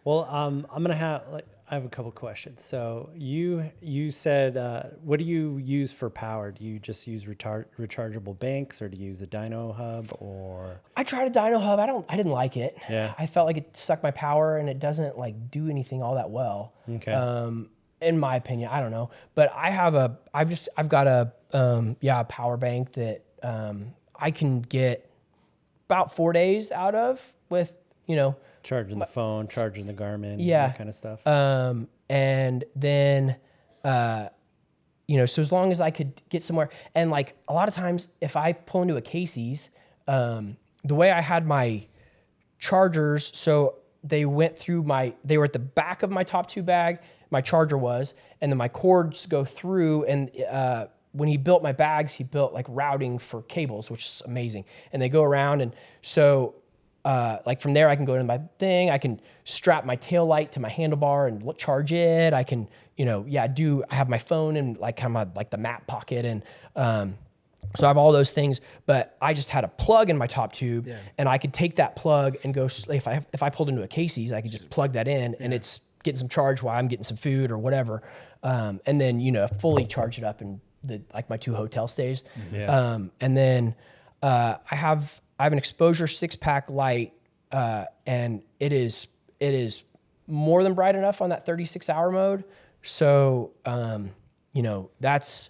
Well, I'm gonna I have a couple questions. So you said, what do you use for power? Do you just use rechargeable banks, or do you use a dyno hub, or? I tried a dyno hub. I didn't like it. Yeah. I felt like it sucked my power, and it doesn't like do anything all that well. Okay. In my opinion, I don't know, but I've got a power bank that I can get about 4 days out of with, Charging the phone, charging the Garmin, yeah, that kind of stuff. And then, so as long as I could get somewhere, and like a lot of times if I pull into a Casey's, the way I had my chargers, so they went through they were at the back of my top two bag, my charger was, and then my cords go through, and when he built my bags, he built like routing for cables, which is amazing. And they go around, and so like from there I can go to my thing, I can strap my tail light to my handlebar and charge it. I can, I have my phone in like kind of like the map pocket, and so I have all those things, but I just had a plug in my top tube, and I could take that plug and go, if I pulled into a Casey's, I could just plug that in, and it's getting some charge while I'm getting some food or whatever. And then, fully charge it up in like my 2 hotel stays. Yeah. And then I have an Exposure 6-pack light, and it is more than bright enough on that 36-hour mode. So, that's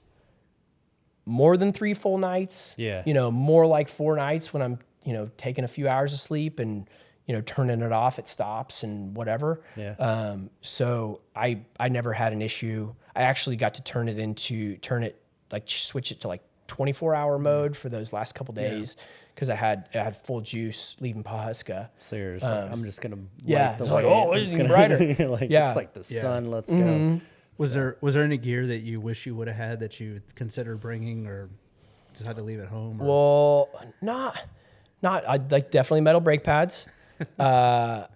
more than 3 full nights. Yeah. More like 4 nights when I'm, taking a few hours of sleep and, turning it off, it stops and whatever. Yeah. So I never had an issue. I actually got to switch it to like 24-hour mode for those last couple days because I had full juice leaving Pawhuska. So you're just like, I'm just gonna Yeah, light the it's like, way. oh, it's even brighter. You're like, Yeah. it's like the sun. Let's go. Was there any gear that you wish you would have had that you considered bringing, or just had to leave at home? Or? Well, not. I'd like definitely metal brake pads, without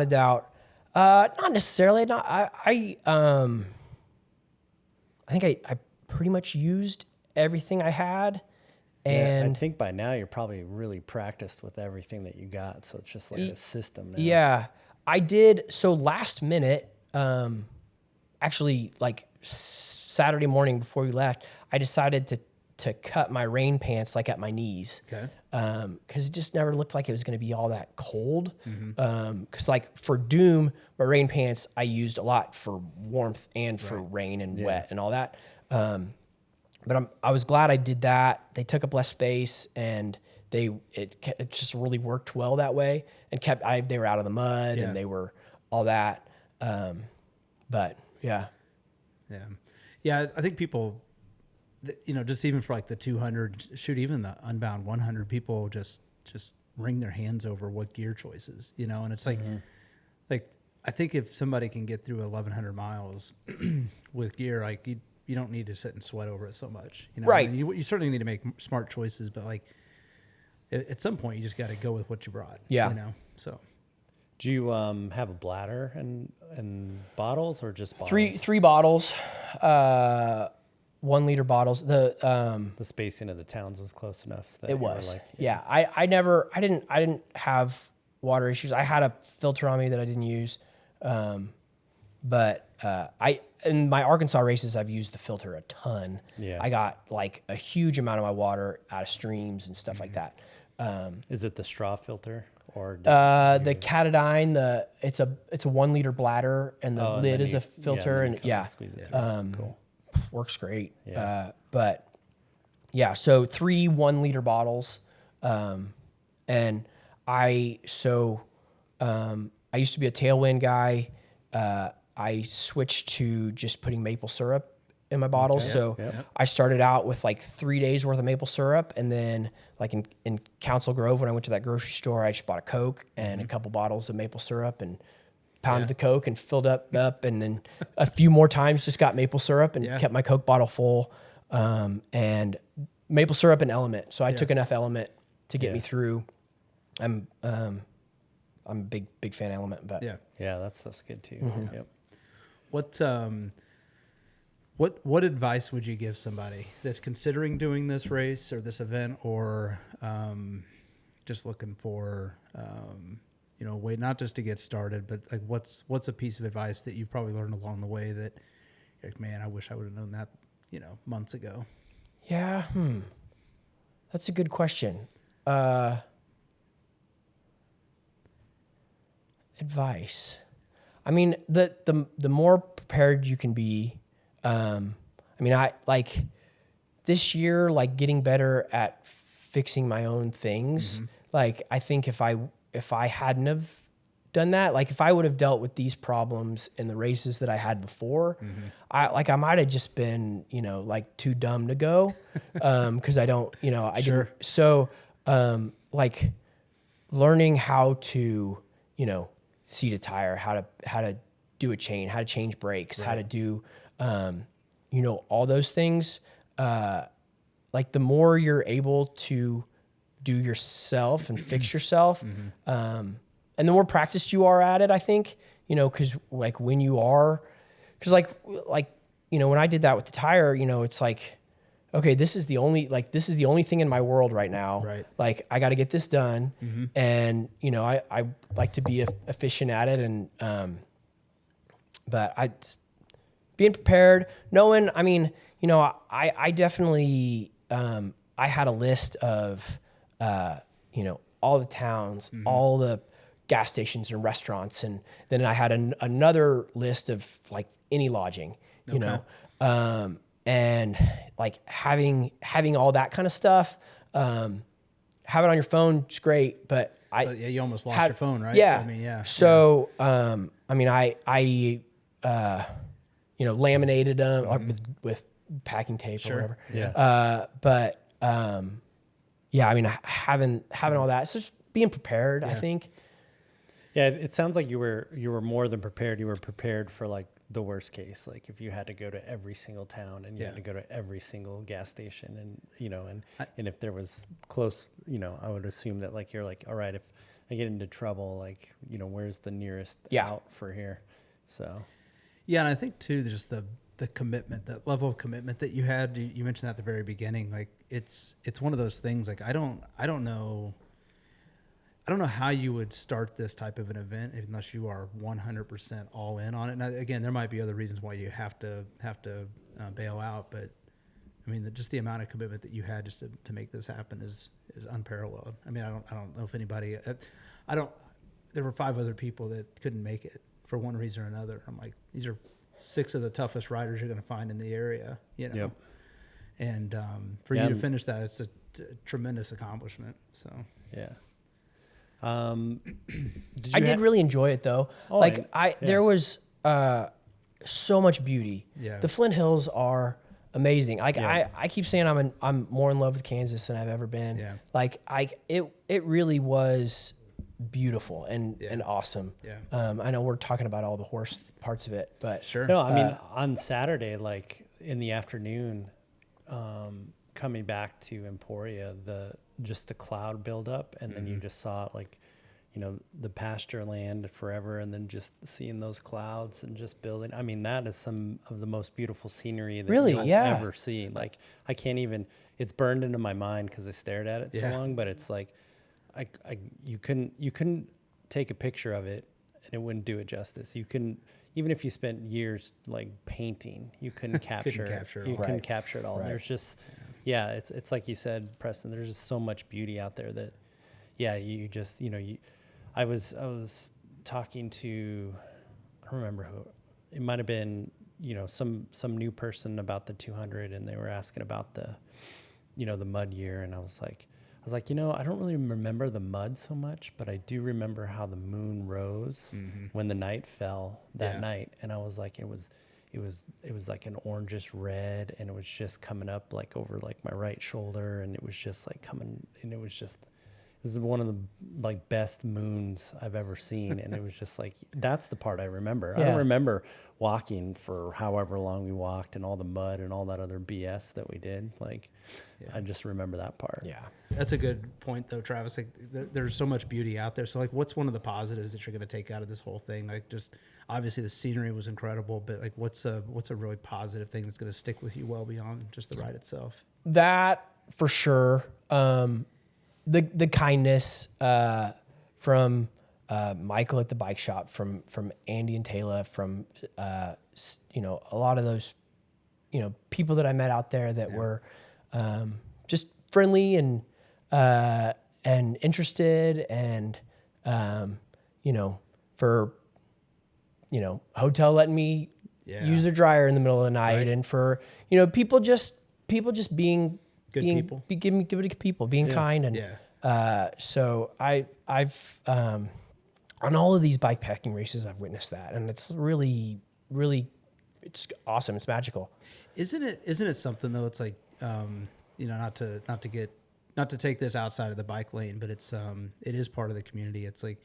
a doubt. Not necessarily. I think I pretty much used everything I had, and I think by now you're probably really practiced with everything that you got, so it's just like a system now. yeah, I did. So last minute, actually, like Saturday morning before we left, I decided to cut my rain pants like at my knees. Okay. Because it just never looked like it was going to be all that cold. Because like for Doom, my rain pants I used a lot for warmth and for rain and wet and all that. But I was glad I did that. They took up less space, and it just really worked well that way, and they were out of the mud and they were all that. But yeah. I think people, just even for like the 200, shoot, even the Unbound 100, people just wring their hands over what gear choices, and it's like, I think if somebody can get through 1,100 miles with gear, like you don't need to sit and sweat over it so much, Right. I mean, you certainly need to make smart choices, but like at some point you just got to go with what you brought. Yeah. So. Do you have a bladder and bottles, or just bottles? Three bottles, 1 liter bottles. The spacing of the towns was close enough. That It you were was. like, Yeah. I didn't have water issues. I had a filter on me that I didn't use. But in my Arkansas races, I've used the filter a ton. Yeah. I got like a huge amount of my water out of streams and stuff like that. Is it the straw filter or The Catadine, it's a 1 liter bladder, and the lid is a filter, and squeeze it through. Cool. Works great. Yeah. But yeah, so 3 1 liter bottles. And I used to be a tailwind guy. I switched to just putting maple syrup in my bottles. I started out with like 3 days worth of maple syrup, and then like in Council Grove, when I went to that grocery store, I just bought a Coke and a couple bottles of maple syrup and pounded the Coke and filled up, and then a few more times just got maple syrup and kept my Coke bottle full, and maple syrup and Element. So I took enough Element to get me through. I'm a big fan of Element, but Yeah, that stuff's good too. Yep. What advice would you give somebody that's considering doing this race or this event, or just looking for a way not just to get started, but like what's a piece of advice that you probably learned along the way that you're like, man, I wish I would have known that months ago? Yeah, that's a good question. Advice. I mean, the more prepared you can be. I like this year, like getting better at fixing my own things. Like, I think if I hadn't have done that, like if I would have dealt with these problems in the races that I had before, I might have just been, like too dumb to go. Cause I don't, didn't. So, like learning how to, seat a tire, how to do a chain, how to change brakes, how to do, all those things. Like the more you're able to do yourself and fix yourself, and the more practiced you are at it, I think, cause like when you are, cause like, when I did that with the tire, it's like, okay, this is the only thing in my world right now. Right. Like I got to get this done. And, I like to be efficient at it. And, but being prepared, knowing, I definitely, I had a list of, all the towns, all the gas stations and restaurants. And then I had another list of like any lodging, and like having all that kind of stuff, have it on your phone is great, but you almost lost your phone, right? Yeah. So, I laminated them with packing tape Sure. or whatever. Yeah. Yeah, I mean, having all that, so just being prepared, I Yeah. think. Yeah, it sounds like you were more than prepared. You were prepared for like the worst case, like if you had to go to every single town and you had to go to every single gas station, and and if there was close, I would assume that like you're like, all right, if I get into trouble, like where's the nearest out for here? So Yeah, and I think too, just the commitment, that level of commitment that you had. You mentioned that at the very beginning. Like it's one of those things. Like I don't know how you would start this type of an event unless you are 100% all in on it. Now, again, there might be other reasons why you have to bail out, but I mean, just the amount of commitment that you had just to make this happen is unparalleled. I mean, I don't know if anybody, there were 5 other people that couldn't make it for one reason or another. I'm like, these are 6 of the toughest riders you're going to find in the area, Yep. And for you to finish that, it's a tremendous accomplishment. So yeah. I did really enjoy it though. There was so much beauty. Yeah. The Flint Hills are amazing. Like I keep saying I'm more in love with Kansas than I've ever been. Yeah. Like it really was beautiful and awesome. Yeah. I know we're talking about all the horse parts of it, but sure. No, I mean on Saturday, like in the afternoon, coming back to Emporia, just the cloud buildup, and then you just saw like, the pasture land forever, and then just seeing those clouds and just building. I mean, that is some of the most beautiful scenery that you'll ever see. Like I can't even. It's burned into my mind because I stared at it so long. But it's like, you couldn't take a picture of it and it wouldn't do it justice. You couldn't. Even if you spent years like painting, you couldn't capture couldn't capture it all. Right. There's just, it's like you said, Preston, there's just so much beauty out there that, you just, I was talking to, I don't remember who, it might've been, some new person about the 200, and they were asking about the mud year. And I was like, I don't really remember the mud so much, but I do remember how the moon rose when the night fell that night. And I was like, it was like an orangish red, and it was just coming up like over like my right shoulder. And it was just like coming, and this is one of the like best moons I've ever seen. And it was just like, that's the part I remember. I don't remember walking for however long we walked and all the mud and all that other BS that we did. Like, I just remember that part. yeah. That's a good point, though, Travis. Like, there's so much beauty out there. So, like, what's one of the positives that you're going to take out of this whole thing? Like, just obviously the scenery was incredible, but like, what's a really positive thing that's going to stick with you well beyond just the ride itself? That for sure. The kindness from Michael at the bike shop, from Andy and Taylor, from a lot of those people that I met out there that were just friendly and interested, and for hotel letting me use their dryer in the middle of the night, and for people just being people. Good people, being kind, and so I've on all of these bike packing races I've witnessed that, and it's really it's awesome. It's magical. Isn't it something though? It's like not to take this outside of the bike lane, but it is part of the community. It's like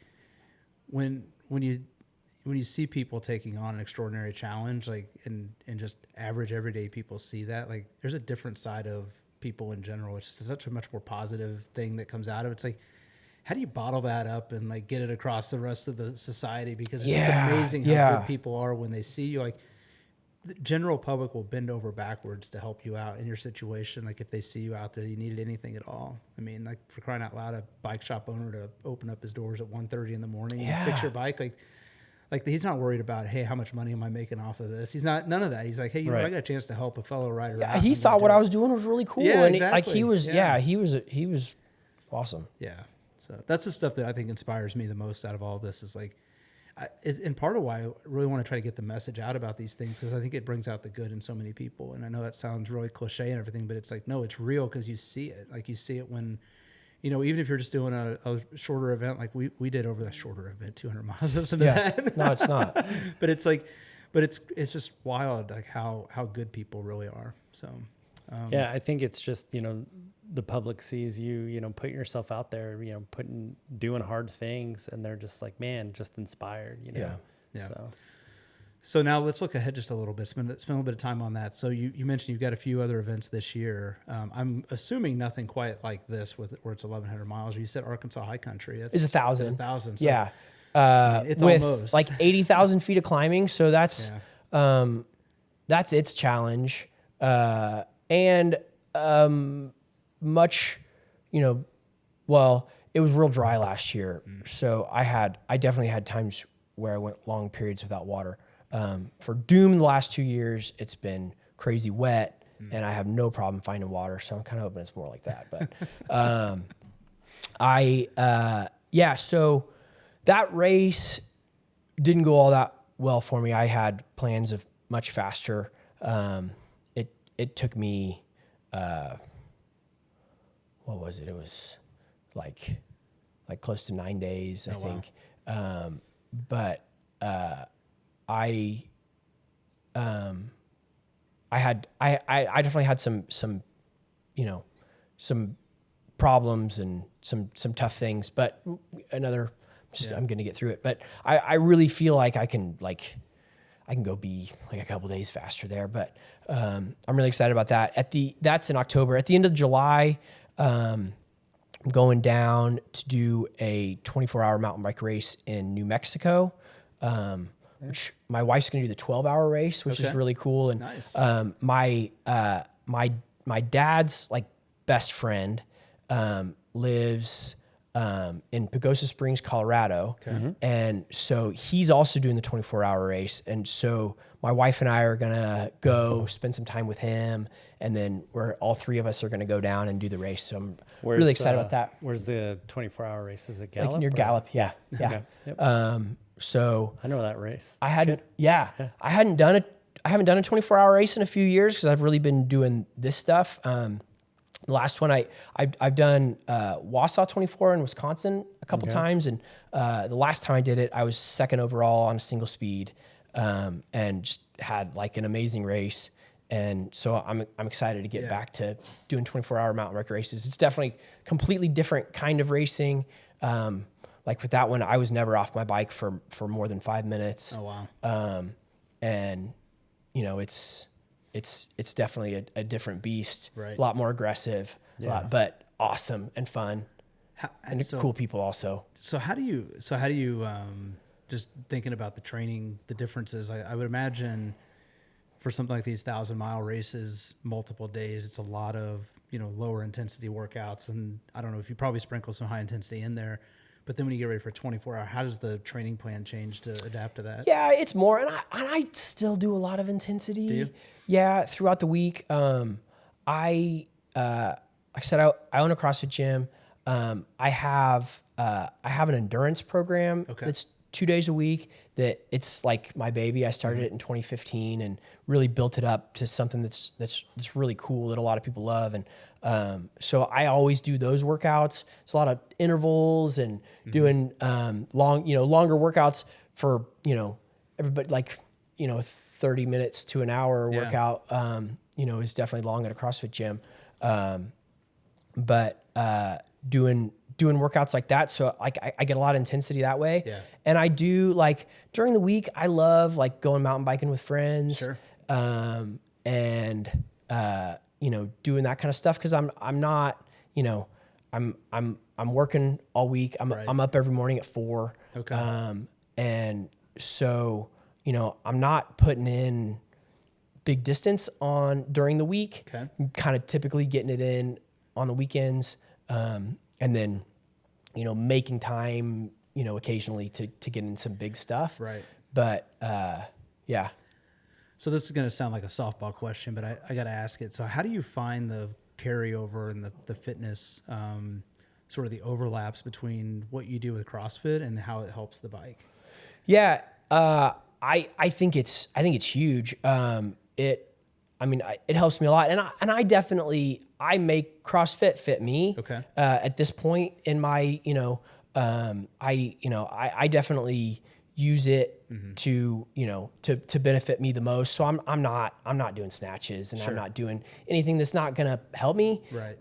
when you see people taking on an extraordinary challenge, like and just average everyday people see that, like there's a different side of people in general. It's just such a much more positive thing that comes out of it. It's like, how do you bottle that up and like get it across the rest of the society? Because it's just amazing how good people are when they see you. Like the general public will bend over backwards to help you out in your situation. Like if they see you out there, you needed anything at all. I mean, like for crying out loud, a bike shop owner to open up his doors at 1:30 in the morning and fix your bike. Like he's not worried about, hey, how much money am I making off of this? He's not, none of that. He's like, hey, I got a chance to help a fellow rider. Yeah, he thought what I was doing was really cool. Yeah, and exactly. he was awesome. Yeah. So that's the stuff that I think inspires me the most out of all this is like, and part of why I really want to try to get the message out about these things, because I think it brings out the good in so many people. And I know that sounds really cliche and everything, but it's like, no, it's real because you see it. Like you see it when, even if you're just doing a shorter event, like we did over the shorter event, 200 miles. No, it's not. But it's like, but it's just wild, like how good people really are. So, yeah, I think it's just, the public sees you, putting yourself out there, doing hard things, and they're just like, man, just inspired, Yeah. So now let's look ahead just a little bit. Spend a little bit of time on that. So you mentioned you've got a few other events this year. I'm assuming nothing quite like this where it's 1,100 miles. You said Arkansas High Country. It's 1,000. It's 1,000. So, Yeah. it's with almost like 80,000 feet of climbing. So that's its challenge. And much, well, it was real dry last year. So I definitely had times where I went long periods without water. For Doom the last 2 years, it's been crazy wet and I have no problem finding water. So I'm kind of hoping it's more like that. But, so that race didn't go all that well for me. I had plans of much faster. It took me, what was it? It was like close to 9 days, I think. But I definitely had some problems and some tough things, but I'm going to get through it. But I really feel like I can go be like a couple days faster there, but I'm really excited about that. That's in October. At the end of July, I'm going down to do a 24-hour mountain bike race in New Mexico, which my wife's going to do the 12-hour race, which is really cool. And nice. My dad's like best friend lives in Pagosa Springs, Colorado. Okay. And so he's also doing the 24-hour race. And so my wife and I are going to go spend some time with him. And then all three of us are going to go down and do the race. So I'm really excited about that. Where's the 24-hour race? Is it Gallup? Like near Gallup. Yeah. Yeah. Okay. Yep. So I know that race. I hadn't done a 24-hour race in a few years because I've really been doing this stuff. The last one I've done Wausau 24 in Wisconsin a couple times, and the last time I did it, I was second overall on a single speed, and just had like an amazing race. And so I'm excited to get back to doing 24-hour mountain bike races. It's definitely completely different kind of racing. Like with that one, I was never off my bike for more than 5 minutes. Oh wow! And it's definitely a different beast. Right. A lot more aggressive, but awesome and fun, and cool people also. So how do you just thinking about the training, the differences? I would imagine for something like these 1,000-mile races, multiple days, it's a lot of lower intensity workouts, and I don't know if you probably sprinkle some high intensity in there. But then when you get ready for 24-hour, how does the training plan change to adapt to that? Yeah, it's more, and I still do a lot of intensity. Do you? Yeah, throughout the week. Like I said, I own a CrossFit gym. I have an endurance program that's 2 days a week. That it's like my baby. I started it in 2015 and really built it up to something that's really cool that a lot of people love. And so I always do those workouts. It's a lot of intervals and doing longer workouts for everybody, like 30 minutes to an hour workout. Is definitely long at a CrossFit gym. But doing workouts like that, so like I get a lot of intensity that way. Yeah. And I do, like, during the week, I love like going mountain biking with friends. Sure. And doing that kind of stuff, because I'm not, I'm working all week. I'm up every morning at 4. Okay. And so I'm not putting in big distance during the week. Okay. I'm kind of typically getting it in on the weekends, and then making time occasionally to get in some big stuff. Right. But yeah. So this is going to sound like a softball question, but I got to ask it. So how do you find the carryover and the fitness, sort of the overlaps between what you do with CrossFit and how it helps the bike? Yeah. I think it's huge. It helps me a lot. And I definitely, I make CrossFit fit me. Okay. At this point in my, I definitely, use it to, you know, to benefit me the most. So I'm not doing snatches, and I'm not doing anything that's not going to help me. Right.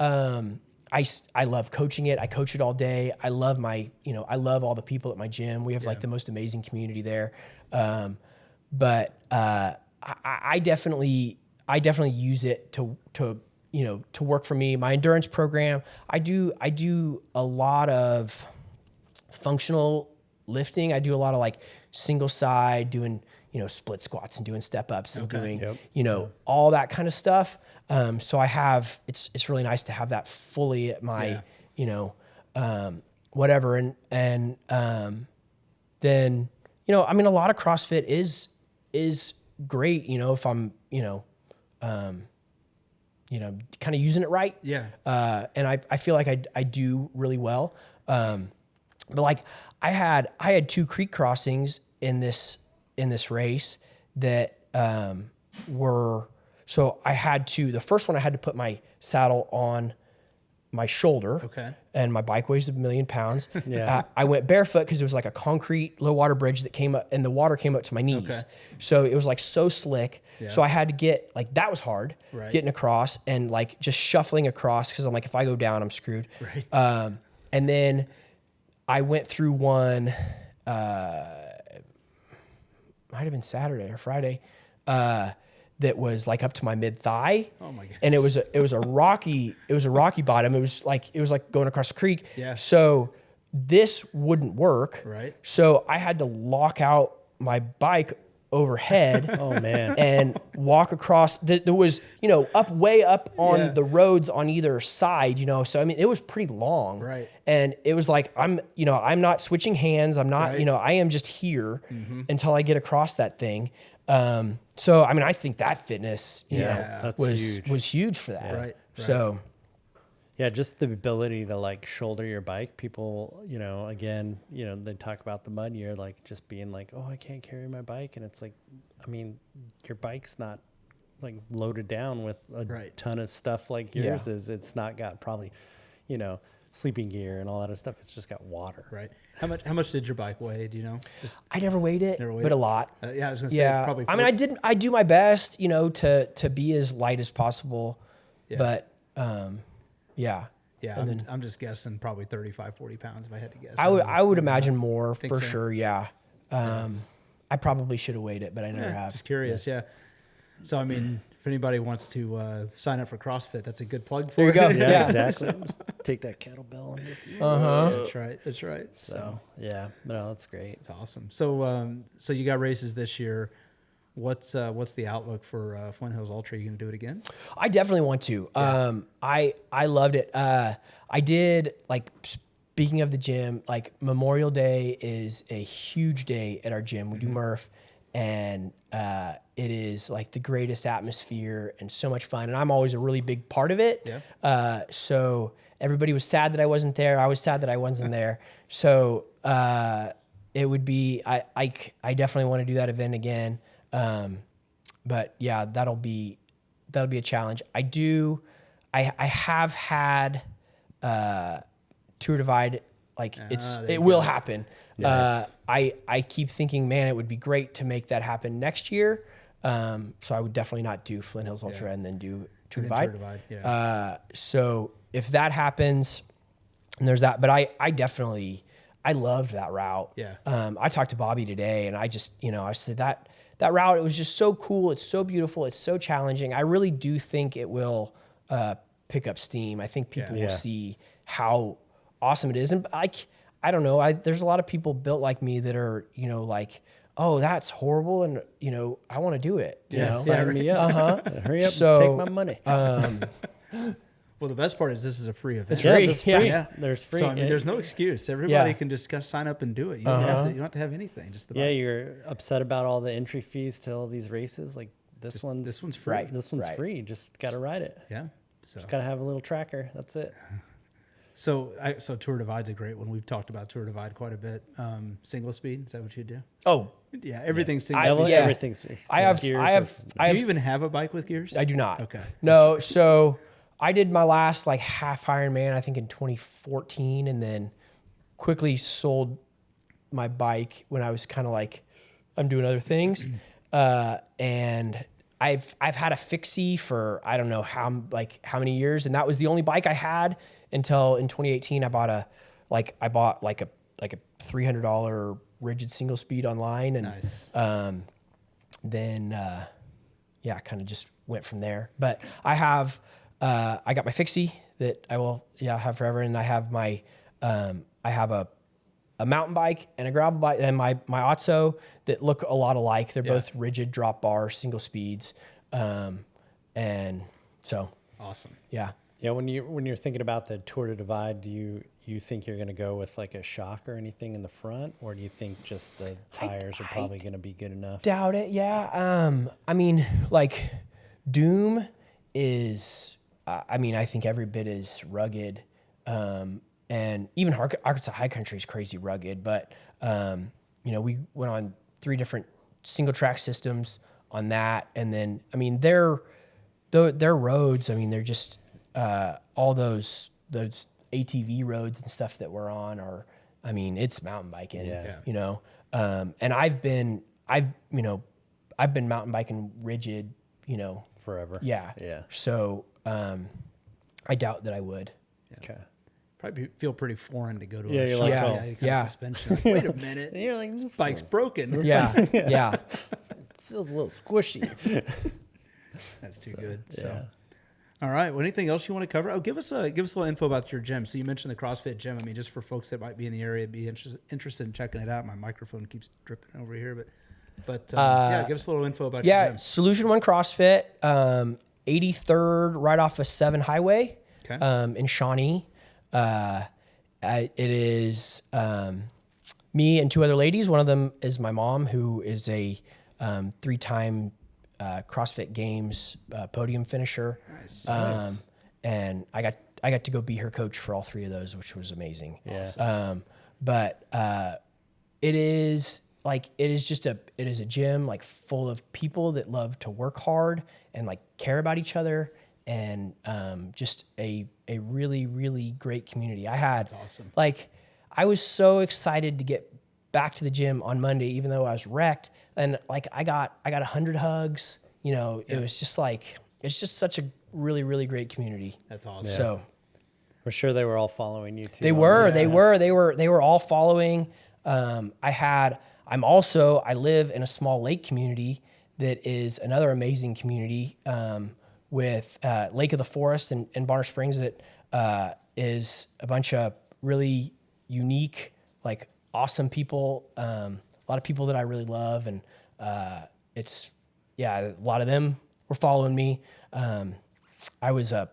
I love coaching it. I coach it all day. I love I love all the people at my gym. We have like the most amazing community there. But I definitely use it to work for me. My endurance program, I do a lot of functional lifting. I do a lot of like single side, doing, you know, split squats and doing step ups and doing, you know, all that kind of stuff. So it's really nice to have that fully at my, you know, whatever. And then, you know, I mean, a lot of CrossFit is great, you know, if I'm, you know, kind of using it right. Yeah. And I feel like I do really well. But like I had 2 creek crossings in this race that were, so I had to, the first one I had to put my saddle on my shoulder. Okay. And my bike weighs 1,000,000 pounds. Yeah. I went barefoot because it was like a concrete low water bridge that came up, and the water came up to my knees. Okay. So it was like so slick. Yeah. So I had to get, like, that was hard, Right. getting across and like just shuffling across, because I'm like, if I go down, I'm screwed. Right. And then I went through one, might have been Saturday or Friday, that was like up to my mid thigh. Oh my goodness. And it was a rocky bottom. It was like going across the creek. Yeah. So this wouldn't work. Right. So I had to lock out my bike overhead. Oh man. And walk across. There was, you know, way up on the roads on either side, you know. So I mean, it was pretty long. Right. And it was like, I'm not switching hands. I'm not, Right. you know, I am just here until I get across that thing. So I mean, I think that fitness, you know, that's was huge for that. Right. So Yeah, just the ability to like shoulder your bike. People, you know, again, you know, they talk about the mud year, like just being like, oh, I can't carry my bike. And it's like, I mean, your bike's not like loaded down with a ton of stuff like yours is. It's not got probably, you know, sleeping gear and all that other stuff. It's just got water. Right. How much did your bike weigh? Do you know? I never weighed it, Never weighed but it? a lot. Yeah, I was gonna say probably. I mean, I do my best, you know, to be as light as possible, but yeah. Yeah, And I'm just guessing probably 35, 40 pounds if I had to guess. I would imagine more Think for so? sure. Yeah. I probably should have weighed it, but I never have. Just curious, yeah. So I mean, if anybody wants to sign up for CrossFit, that's a good plug for There you go. it. Yeah. Exactly. Just take that kettlebell and just. That's right. That's right. So yeah, no, that's great. It's awesome. So so you got races this year. What's the outlook for Flint Hills Ultra? Are you going to do it again? I definitely want to. I loved it. I did, like, speaking of the gym, like Memorial Day is a huge day at our gym. We do Murph, and it is like the greatest atmosphere and so much fun. And I'm always a really big part of it. Yeah. So everybody was sad that I wasn't there. I was sad that I wasn't there. So it would be, I definitely want to do that event again. But yeah, that'll be a challenge. I have had Tour Divide, like it will happen. Nice. I keep thinking, man, it would be great to make that happen next year. So I would definitely not do Flint Hills Ultra and then do Tour Divide. Tour Divide, yeah. So if that happens, and there's that, but I loved that route. Yeah. I talked to Bobby today, and I just, you know, I said that route, it was just so cool. It's so beautiful. It's so challenging. I really do think it will pick up steam. I think people will see how awesome it is. And I don't know. There's a lot of people built like me that are, you know, like, oh, that's horrible, and you know, I want to do it. You know? Sign me up. Hurry up So, and take my money. Well, the best part is this is a free event. It's free. That's free. Yeah. There's free. So I mean, there's no excuse. Everybody can just sign up and do it. You don't have to have anything. Just Yeah, you're upset about all the entry fees to all these races. Like this one's free. Right. This one's free. Just gotta ride it. Yeah. So Just gotta have a little tracker. That's it. so Tour Divide's a great one. We've talked about Tour Divide quite a bit. Single speed, is that what you do? Oh, Yeah, everything's single speed. Yeah. Everything's I have Do you even have a bike with gears? I do not. Okay. No, so I did my last like half Ironman, I think in 2014, and then quickly sold my bike when I was kind of like, I'm doing other things. And I've had a fixie for, I don't know how many years. And that was the only bike I had until in 2018, I bought a $300 rigid single speed online. And, Nice. then, kind of just went from there. But I have, I got my fixie that I will, have forever. And I have my, I have a mountain bike and a gravel bike and my Otso that look a lot alike. They're both rigid drop bar, single speeds. And so. Awesome. Yeah. Yeah. When you're thinking about the Tour to Divide, do you think you're going to go with like a shock or anything in the front, or do you think just the tires are probably going to be good enough? Doubt it. Yeah. I mean, like Doom is, I think every bit as rugged. And even Arkansas High Country is crazy rugged, but, we went on 3 different single track systems on that. And then, I mean, their roads, I mean, they're just, all those ATV roads and stuff that we're on are, I mean, it's mountain biking, and I've been mountain biking rigid, Forever. Yeah. Yeah. So, I doubt that I would. Okay. Probably feel pretty foreign to go to Yeah, a you're shop. like, oh, Kind yeah. of suspension. Like, wait a minute. And you're like, this Bike's broken. Yeah. Yeah. feels a little squishy. That's too good. Yeah. So, all right. Well, anything else you want to cover? Oh, give us a little info about your gym. So you mentioned the CrossFit gym. I mean, just for folks that might be in the area, be interested in checking it out. My microphone keeps dripping over here, but give us a little info about your gym. Solution One CrossFit, 83rd, right off of 7 Highway, Okay. in Shawnee. It is me and 2 other ladies. One of them is my mom, who is a 3-time CrossFit Games podium finisher. Nice. And I got to go be her coach for all 3 of those, which was amazing. Yeah. But it is a gym like full of people that love to work hard and like care about each other, and just a really, really great community. That's awesome. Like, I was so excited to get back to the gym on Monday, even though I was wrecked. And like, I got 100 hugs, it was just like, it's just such a really, really great community. That's awesome. So We're sure they were all following you too. they were all following. I live in a small lake community that is another amazing community, with Lake of the Forest in Bonner Springs that is a bunch of really unique, like awesome people, a lot of people that I really love, and a lot of them were following me. I was a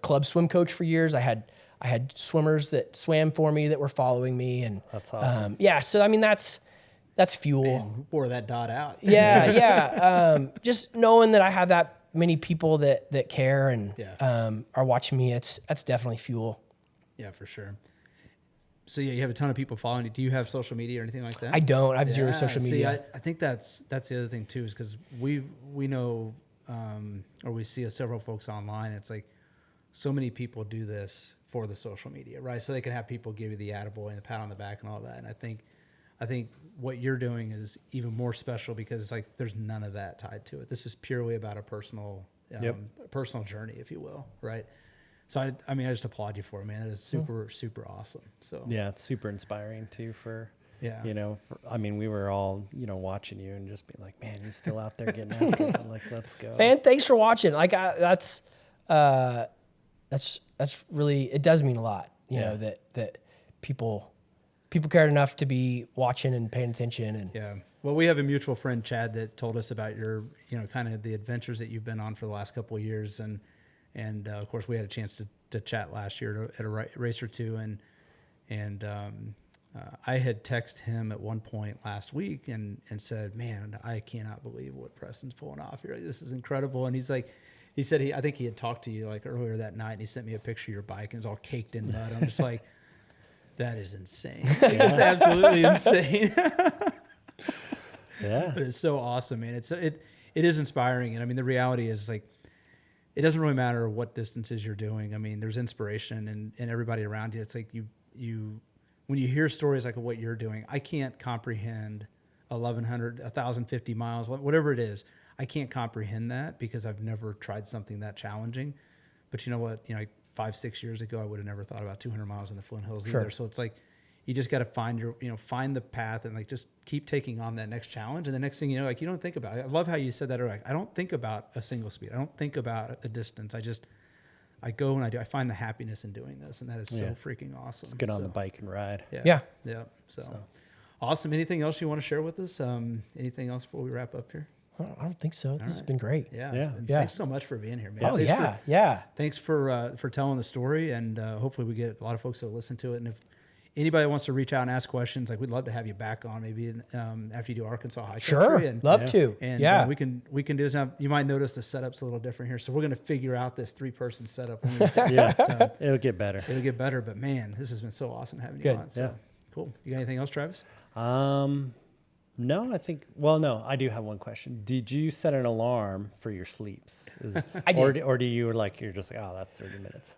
club swim coach for years. I had swimmers that swam for me that were following me, and That's awesome. so I mean that's fuel. Man, who wore that dot out? Just knowing that I have that many people that care and are watching me, that's definitely fuel. Yeah, for sure. So you have a ton of people following you. Do you have social media or anything like that? I don't. I have zero social media. I think that's the other thing too, is because we know, or we see several folks online. It's like so many people do this for the social media, right? So they can have people give you the attaboy and the pat on the back and all that. And I think what you're doing is even more special because like there's none of that tied to it. This is purely about a personal journey, if you will, right? So I mean, I just applaud you for it, man. It is super, super awesome. So Yeah, it's super inspiring too for, yeah. we were all, watching you and just being like, man, he's still out there getting after it. Like, let's go. Man, thanks for watching. Like that's really, it does mean a lot, you know, that people cared enough to be watching and paying attention. And Yeah. Well, we have a mutual friend, Chad, that told us about your, kind of the adventures that you've been on for the last couple of years. And of course, we had a chance to chat last year at a race or two. And I had texted him at one point last week and said, man, I cannot believe what Preston's pulling off here. This is incredible. And he said, I think he had talked to you like earlier that night, and he sent me a picture of your bike and it was all caked in mud. I'm just like, that is insane. It's absolutely insane. Yeah. But it's so awesome, man. It is inspiring. And I mean, the reality is like, it doesn't really matter what distances you're doing. I mean, there's inspiration and everybody around you. It's like you when you hear stories like what you're doing, I can't comprehend 1,100, 1,050 miles, whatever it is. I can't comprehend that because I've never tried something that challenging. But you know what? You know, like 5-6 years ago, I would have never thought about 200 miles in the Flint Hills either. So it's like, you just got to find find the path and like just keep taking on that next challenge. And the next thing you know, like you don't think about it. I love how you said that earlier. Like, I don't think about a single speed. I don't think about a distance. I go and I find the happiness in doing this. And that is so freaking awesome. Just get on the bike and ride. Yeah. So awesome. Anything else you want to share with us? Anything else before we wrap up here? I don't think so. This has been great. Yeah. Thanks so much for being here, man. Oh, Thanks for telling the story. And hopefully we get a lot of folks that will listen to it. And if anybody wants to reach out and ask questions, like we'd love to have you back on maybe after you do Arkansas High Country. Sure, love to. And we can do this. Now, you might notice the setup's a little different here, so we're going to figure out this 3-person setup. It'll get better. But man, this has been so awesome having you on. So cool. You got anything else, Travis? No, no, I do have one question. Did you set an alarm for your sleeps? I did. Or do you you're just like, oh, that's 30 minutes?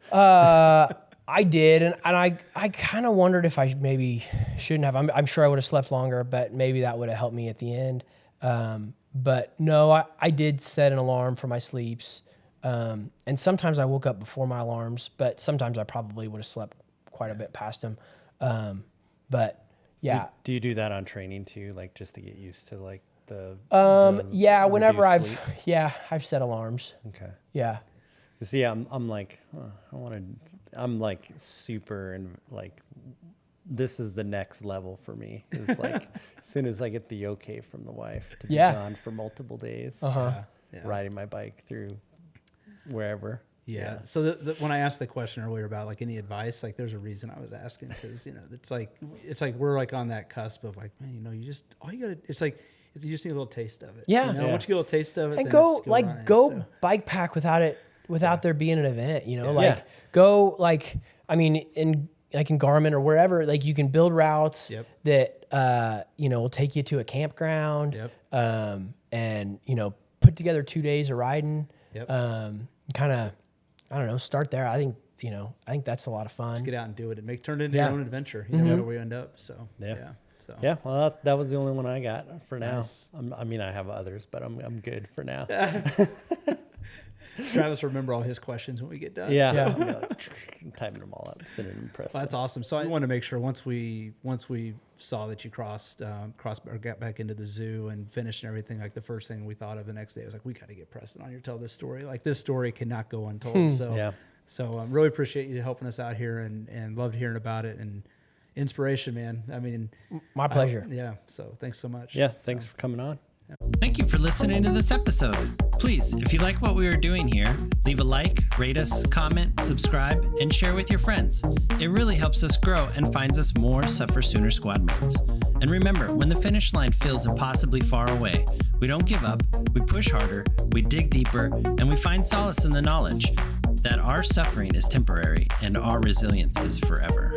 I did, and I kind of wondered if I maybe shouldn't have. I'm sure I would have slept longer, but maybe that would have helped me at the end. But no, I did set an alarm for my sleeps, and sometimes I woke up before my alarms, but sometimes I probably would have slept quite a bit past them. But yeah. Do you do that on training too, like just to get used to like the whenever I've set alarms. Okay. Yeah. See, I'm like, I'm like super and like, this is the next level for me. It's like, as soon as I get the okay from the wife to be gone for multiple days, riding my bike through wherever. Yeah. So when I asked the question earlier about like any advice, like there's a reason I was asking, because it's like we're like on that cusp of like, man, you just you just need a little taste of it. Yeah. Once you get a little taste of it, and then go bike pack without there being an event, go in Garmin or wherever, like you can build routes that, will take you to a campground, and, put together 2 days of riding, kind of, I don't know, start there. I think that's a lot of fun. Just get out and do it and turn it into your own adventure. You know where you end up. So, well, that was the only one I got for now. I have others, but I'm good for now. Travis will remember all his questions when we get done. Typing them all up, sending them to Preston. Well, that's awesome. So I want to make sure once we saw that you crossed or got back into the zoo and finished and everything, like the first thing we thought of the next day was like, we got to get Preston on here, tell this story. Like this story cannot go untold. So really appreciate you helping us out here and loved hearing about it, and inspiration, man. I mean, my pleasure. So thanks so much. Thanks for coming on. Thank you for listening to this episode. Please, if you like what we are doing here, leave a like, rate us, comment, subscribe, and share with your friends. It really helps us grow and finds us more SufferSooner squad mates. And remember, when the finish line feels impossibly far away, we don't give up, we push harder, we dig deeper, and we find solace in the knowledge that our suffering is temporary and our resilience is forever.